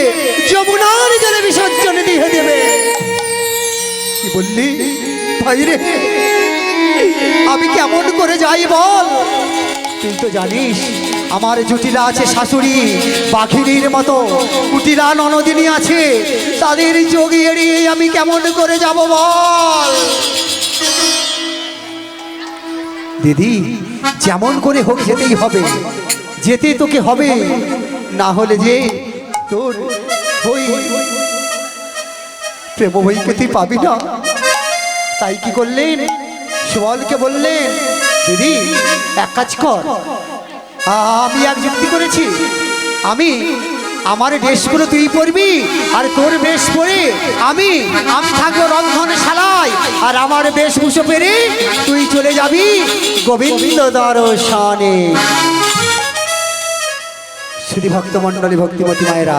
যমুনার জলে বিসর্জন দিয়ে দেবে। কি বললি ভাই রে, আমি কেমন করে যাই বল? তুই তো জানিস আমার জটিলা আছে শাশুড়ি পাখিনীর মতো, কুটিলা ননদিনী আছে, তাদের যোগ এড়িয়ে আমি কেমন করে যাব বল? দিদি যেমন করে হোক যেতেই হবে, যেতে তোকে হবে, না হলে যে তোর ওই প্রেম বইকে তুই পাবি না। তাই কি করলেন, সুবলকে বললেন, দিদি এক কাজ কর, আমি এক যুক্তি করেছি, আমি আমার বেশগুলো তুই পরবি, আর তোর বেশ পরে আমি থাকবো রন্ধনশালায়, আর আমার বেশভূষা পেরে তুই চলে যাবি গোবিন্দ দর্শনে। শ্রী ভক্তমণ্ডলী, ভক্তিমতী মায়েরা,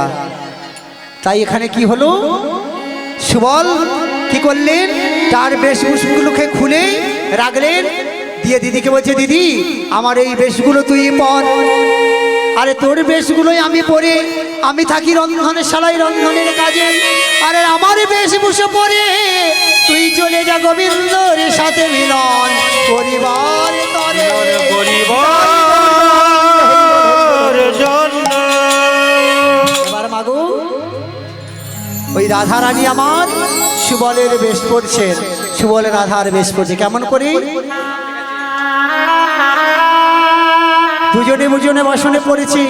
তাই এখানে কি হলো, সুবল কি করলেন, তার বেশভূষাগুলোকে খুলে রাখলেন, দিয়ে দিদিকে বলছে, দিদি আমার এই বেশগুলো তুই পর, আরে তোর বেশগুলোই আমি পরে আমি থাকি রন্ধনশালায় রন্ধনের কাজে, আরে আমার বেশভূষা পরে তুই চলে যা গোবিন্দর সাথে মিলন পরিবার তরে। এবার মাগো ওই রাধারানী আমার সুবলের বেশ পড়ছে, সুবলের রাধার বেশ পড়ছে, কেমন করে, দুজনে দুজনে বসনে পড়েছি,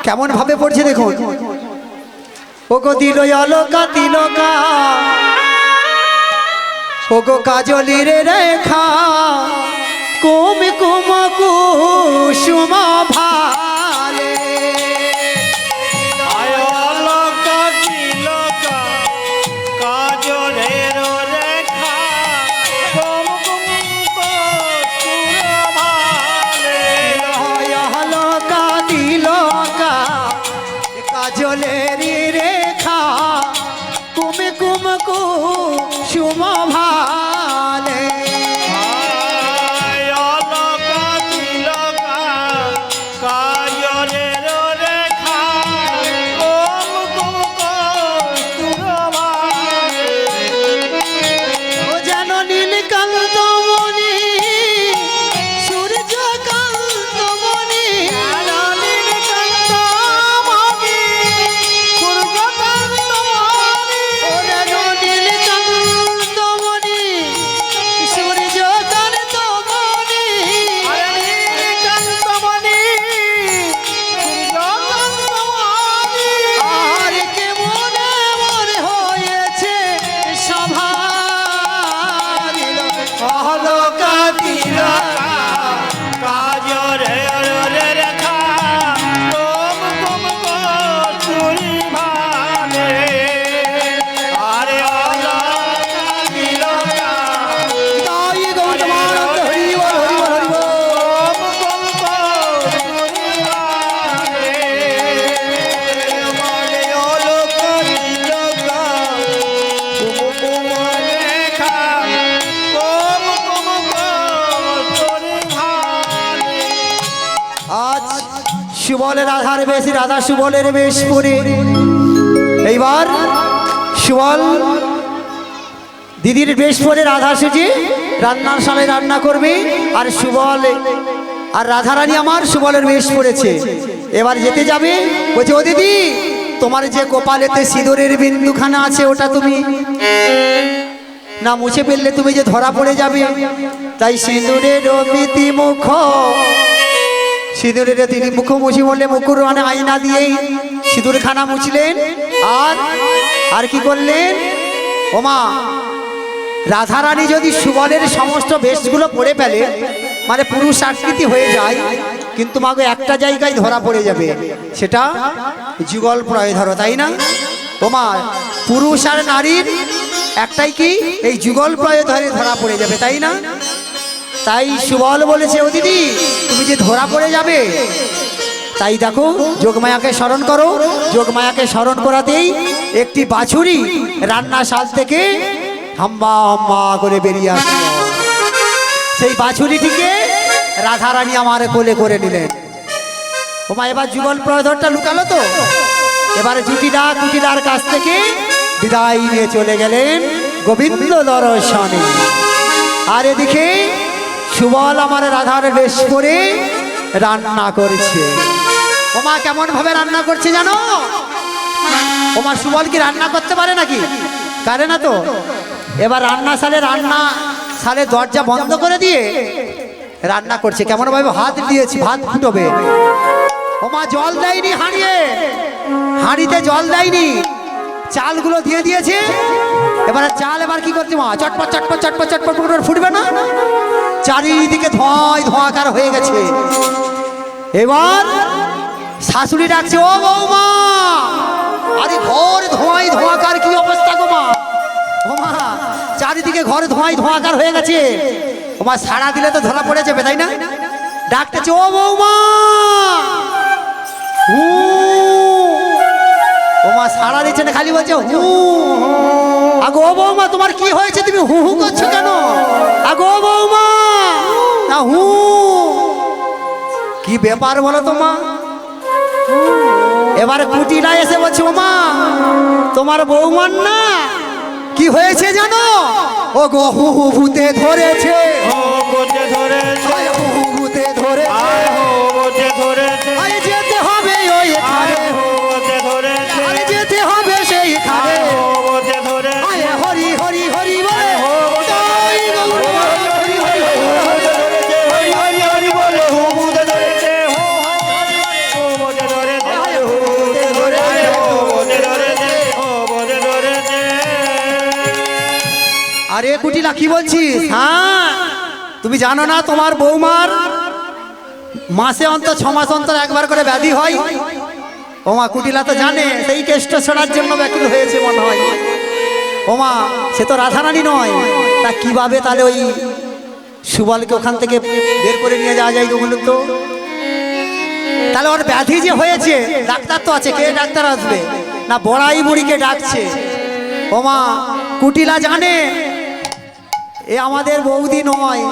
কেমন ভাবে পড়ছে দেখুন। ওগো দিল অলকা তিলকা, ওগো কাজলির রেখা, কুম কুম কুসুম ভালে, কাজলেরি রেখা, কুম কুম কুসুম ভালে, ও যেন নীলকান্ত মণি, সূর্যকান্ত মণি, সুবলের রাধার বেশ, রাধা সুবলের বেশ পরে এইবার সুবল দিদির বেশ পরে রাধা সেজে রান্নার শালায় রান্না করবে, আর সুবল আর রাধারানী আমার সুবলের বেশ পড়েছে, এবার যেতে যাবে, বলছে, ও দিদি তোমার যে কপালেতে সিঁদুরের বিন্দুখানা আছে ওটা তুমি না মুছে ফেললে তুমি যে ধরা পড়ে যাবে, তাই সিঁদুরের মিতি মুখ, সিঁদুরের তিনি মুখ মুছি বললে মুকুর মানে আয়না দিয়েই সিঁদুরখানা মুছলেন, আর কি করলেন, ওমা রাধারানী যদি সুবলের সমস্ত বেশগুলো পরে ফেলে, মানে পুরুষ আকৃতি হয়ে যায়, কিন্তু মাগো একটা জায়গায় ধরা পড়ে যাবে, সেটা যুগল প্রয় ধরো, তাই না, ওমা পুরুষ আর নারীর একটাই কি, এই যুগল প্রয় ধরে ধরা পড়ে যাবে, তাই না, তাই সুবল বলেছে, ও দিদি তুমি যে ধরা পড়ে যাবে, তাই দেখো যোগমায়াকে স্মরণ করো, যোগমায়াকে স্মরণ করাতেই একটি বাছুরি রান্নাশাল থেকে হাম্বা হাম্বা করে বেরিয়ে আসলো, সেই বাছুরিটিকে রাধারানী আমার কোলে করে নিলেন। ওমা এবার যুগল প্রধরটা লুকালো তো, এবারে জুটিদার কাছ থেকে বিদায় নিয়ে চলে গেলেন গোবিন্দ দর্শনে। আর এদিকে সুবল আমার রাধার বেশ করে রান্না করছে। ওমা কেমন ভাবে রান্না করছে জানো, ওমা সুবল কি রান্না করতে পারে নাকি, পারে না তো, এবার রান্না সালে দরজা বন্ধ করে দিয়ে রান্না করছে কেমন ভাবে ভাত দিয়েছি, ভাত ফুটবে। ও মা জল দেয়নি হাঁড়িয়ে, হাঁড়িতে জল দেয়নি, চালগুলো দিয়ে দিয়েছে। এবারে চাল এবার কি করছে মা, চটপট চটপট চটপট চটপট করে ফুটবে না, চারিদিকে ধোঁয়ায় ধোঁয়াকার হয়ে গেছে। এবার শাশুড়ি ডাকছে, ও বৌমা, আরে ঘর ধোঁয়ায় ধোঁয়াকার, কি অবস্থা গো মা? ও মা চারিদিকে ঘর ধোঁয়ায় ধোঁয়াকার হয়ে গেছে। ও মা সাড়া দিলে তো ধরা পড়ে যাবে, তাই না? ডাকতেছে, ও বৌমা। হু, ও মা সাড়া দিচ্ছে না, খালি বলছে হু। আগো ও বৌমা তোমার কি হয়েছে, তুমি হু হু করছো কেন? আগো ও বৌমা, না হু, কি ব্যাপার বলো তো মা? এবারে কুটিরা এসে বলছে, ও মা তোমার বৌমার না কি হয়েছে জানো? ও গো হু হু ভূতে ধরেছে, ও ভূতে ধরেছে, আয় হু হু ভূতে ধরেছে, আয় হো ভূতে ধরেছে, আয় যেতে হবে ওই আয় খাবে, হো ভূতে ধরেছে, আরে যেতে হবে সেই খাবে। আয় হো ভূতে ধরেছে, আয় হরি হরি হরি বলে, জয় গৌর হরি হরি হরি হরি হরি হরি বলে হো ভূতে ধরেছে, হো হো ভূতে ধরেছে, আয় হু ভূতে ধরেছে। আয় হো ভূতে ধরেছে, হো ভূতে ধরেছে। আরে কুটিলা কি বলছিস? হ্যাঁ তুমি জানো না তোমার বৌমার মাসে অন্তর 6 মাস অন্তর একবার করে ব্যাধি হয়? ওমা কুটিলা তো জানে, সেই কেষ্ট ছড়ার জন্য ব্যাকুল হয়েছে মনে হয়। ওমা সে তো রাধারানী নয়, তা কিভাবে তাহলে ওই সুবলকে ওখান থেকে বের করে নিয়ে যাওয়া যায় বলুন তো? তাহলে ওর ব্যাধি যে হয়েছে, ডাক্তার তো আছে, কে ডাক্তার আসবে না? বড়াই বুড়িকে ডাকছে। ওমা কুটিলা জানে এ আমাদের বৌদি নয়,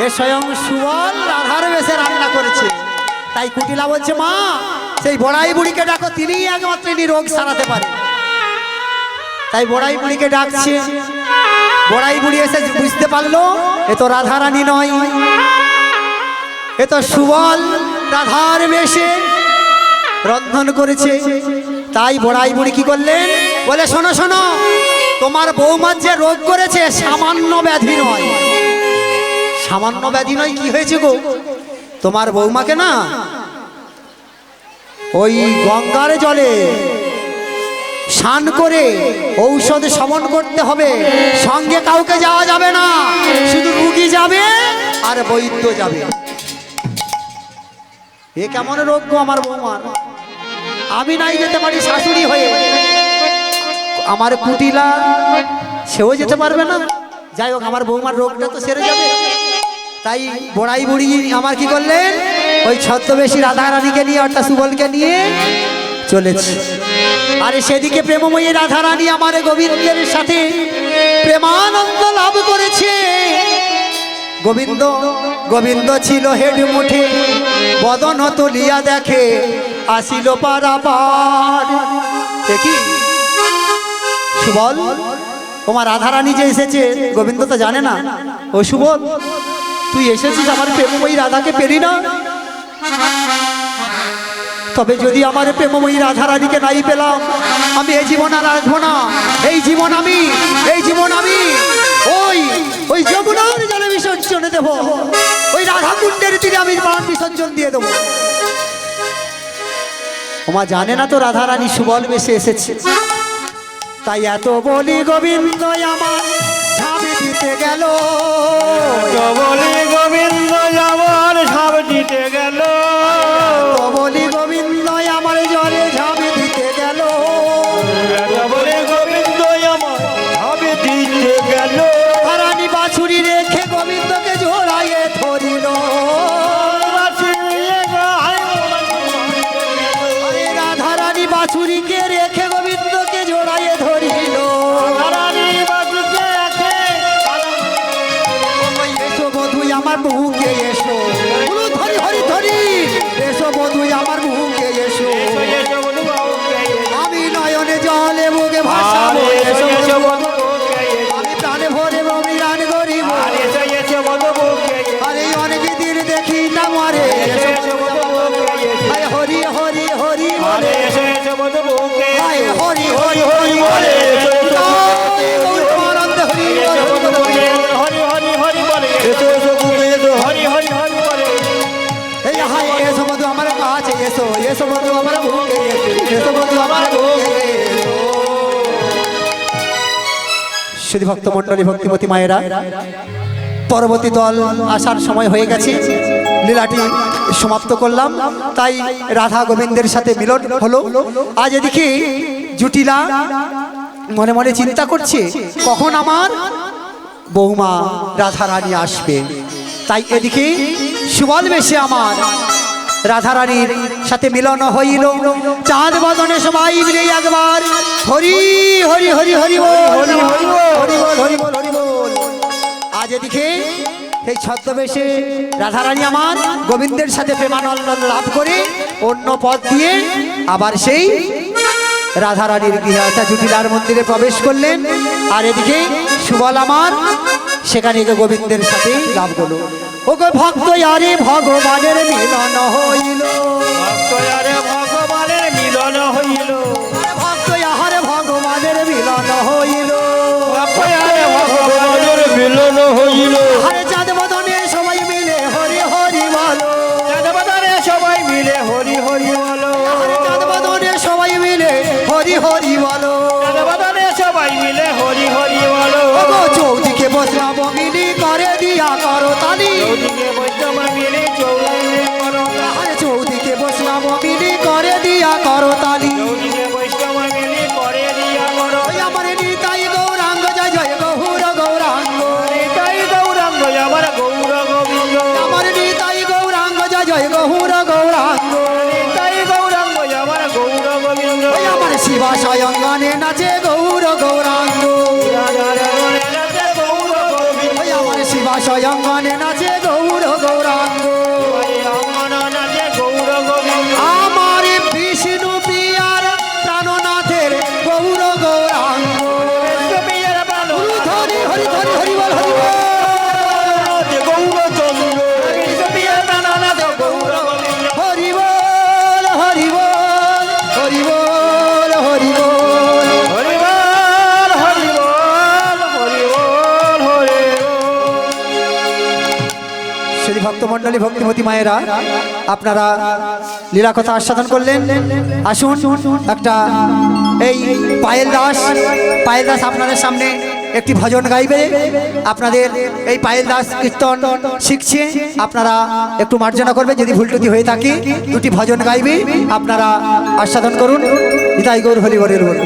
এ স্বয়ং সুবল রাধার বেশে রান্না করেছে। তাই কুটিলা বলছে, মা সেই বড়াই বুড়িকে ডাকো, তিনিই একমাত্র ইনি রোগ সারাতে পারে। তাই বড়াই বুড়িকে ডাকছে। বড়াই বুড়ি এসে বুঝতে পারলো এ তো রাধারানী নয়, এ তো সুবল রাধার বেশে রন্ধন করেছে। তাই বড়াই বুড়ি কি করলেন, বলে শোনো শোনো, তোমার বৌমার যে রোগ করেছে সামান্য ব্যাধি নয়, সামান্য ব্যাধি নয়। কি হয়েছে গো? তোমার বৌমাকে না ওই গঙ্গার জলে স্নান করে ঔষধ সেবন করতে হবে, সঙ্গে কাউকে যাওয়া যাবে না, শুধু রুগী যাবে আর বৈদ্য যাবে। এ কেমন রোগ গো আমার বৌমার? আমি নাই যেতে পারি শাশুড়ি হয়ে, আমার কুটিলা সেও যেতে পারবে না। যাই হোক আমার বৌমার রোগটা তো সেরে যাবে। তাই বড়াই বুড়ি আমার কি করলেন, ওই ছদ্মবেশী রাধারানীকে নিয়ে অর্থাৎ সুবলকে নিয়ে চলেছে। আরে সেদিকে প্রেমময়ী রাধারানী আমার গোবিন্দের সাথে প্রেমানন্দ লাভ করেছে। গোবিন্দ গোবিন্দ ছিল হেড মুঠে, বদন তুলিয়া দেখে আসিল পারাবার। দেখি সুবল, তোমার রাধারানী যে এসেছে গোবিন্দ তো জানে না। ও সুবল, তুই এসেছিস আমার প্রেমময়ী রাধাকে পেলি না? তবে যদি আমার প্রেমময়ী রাধারানীকে নাই পেলাম, আমি এই জীবন আর রাখবো না। এই জীবন আমি ওই ওই যমুনার জলে বিসর্জন দেব, ওই রাধা কুণ্ডের তীরে আমি প্রাণ বিসর্জন দিয়ে দেবো। ওমা জানে না তো রাধারানী সুবল বেশে এসেছে। তাই এত বলি গোবিন্দ আমার ঝাঁপি দিতে গেল, বলি গোবিন্দ আমার সব দিতে গেল, বলি গোবিন্দ আমার জলে ঝাঁপি দিতে গেল, বলে গোবিন্দ আমার সব দিতে গেল। রানী বাছুরি রেখে গোবিন্দকে জোড়াইয়ে ধরিল, আরে রাধারানী বাছুরিকে রেখে গোবিন্দকে জোড়াইয়ে ধরিল। এসো বধুই আমার মুখে এসো, বলু ধরি হরি ধরি, এসো বধুই আমার মুখে এসো, আমি নয়নে জলে মুখে ভাসাবো, এসো আমি প্রাণে ভরে অভিরান করিব, আরে অনেক দিন দেখি না মারে, হরি হরি হরি বলে, হরি হরি হরি বলে, আনন্দ হরি হরি হরি হরি বলে। এসো বন্ধু আমার বুকে এসো বন্ধু আমার বুকে শুধু ভক্ত মণ্ডলী ভক্তিমতী মায়েরা পরবর্তী দল আসার সময় হয়ে গেছে লীলাটি সমাপ্ত করলাম তাই রাধা গোবিন্দের সাথে মিলন হলো আজ এদিকে জুটিলা মনে মনে চিন্তা করছে কখন আমার বৌমা রাধা রানী আসবে তাই এদিকে সুবল বেশে আমার রাধা রানীর সাথে মিলন হইল চাঁদ বদনে সবাই মিলে একবার হরি হরি হরি হরি বল হরি হরি বল হরি বল হরি বল হরি বল আজ এদিকে এই ছদ্মবেশে রাধা রানী আমার গোবিন্দের সাথে প্রেমানন্দ লাভ করে অন্য পথ দিয়ে আবার সেই রাধা রানীর গৃহে অর্থাৎ জুটিলার মন্দিরে প্রবেশ করলেন আর এদিকে সুবল আমার সেখানে গোবিন্দের সাথে লাভ করলো ও গো ভক্ত আরে ভগবানের মিলন হইল ভক্ত আরে ভগবানের মিলন হইল ভক্ত আহারে ভগবানের মিলন হইল ভক্ত আরে ভগবানের মিলন হইল আরে চাঁদ বদনে সবাই মিলে হরি হরি বলো চাঁদ বদনে সবাই মিলে হরি হরি বলো চাঁদ বদনে সবাই মিলে হরি হরি বলো চাঁদ বদনে সবাই মিলে হরি হরি বলো ও গো চৌদিকে বসলাম মিলি করে দিয়া করো তালি চৌদিকে বৈষ্ণব মিলে চৌদিকে করো আরে চৌদিকে বসলাম মিলি করে দিয়া করো তালি চৌদিকে বৈষ্ণব মিলে করে দিয়া করো ওই আমার নিতাই গৌরাঙ্গ জয় জয় গৌর গৌরাঙ্গ নিতাই গৌরাঙ্গ আমার গৌর গোবিন্দ আমার নিতাই গৌরাঙ্গ জয় জয় গৌর গৌরাঙ্গ নিতাই গৌরাঙ্গ আমার গৌর গোবিন্দ ওই আমার শিবা স্বয়ঙ্গনে নাচে গৌর গৌরাঙ্গ গৌর গোবিন্দ ওই আমার শিবা স্বয়ঙ্গনে নাচে গৌর গৌরাঙ্গ নাচে গৌর গোবিন্দ আমার বিষ্ণু প্রিয়ার প্রাণনাথের গৌর গৌরাঙ্গ হরি হরি হরি হরি বল হরি বল হরি বল হরি বল হরি বল হরি বল শ্রী ভক্তমণ্ডলী ভক্তিমতী মায়েরা আপনারা লীলা কথা আস্বাদন করলেন আসুন একটা এই পায়েল দাস আপনাদের সামনে একটি ভজন গাইবে আপনাদের এই পায়েল দাস কীর্তন শিখছে আপনারা একটু মার্জনা করবে যদি ভুল টুটি হয়ে থাকে দুটি ভজন গাইবে আপনারা আস্বাদন করুন নিতাই গৌর হরি হরি বল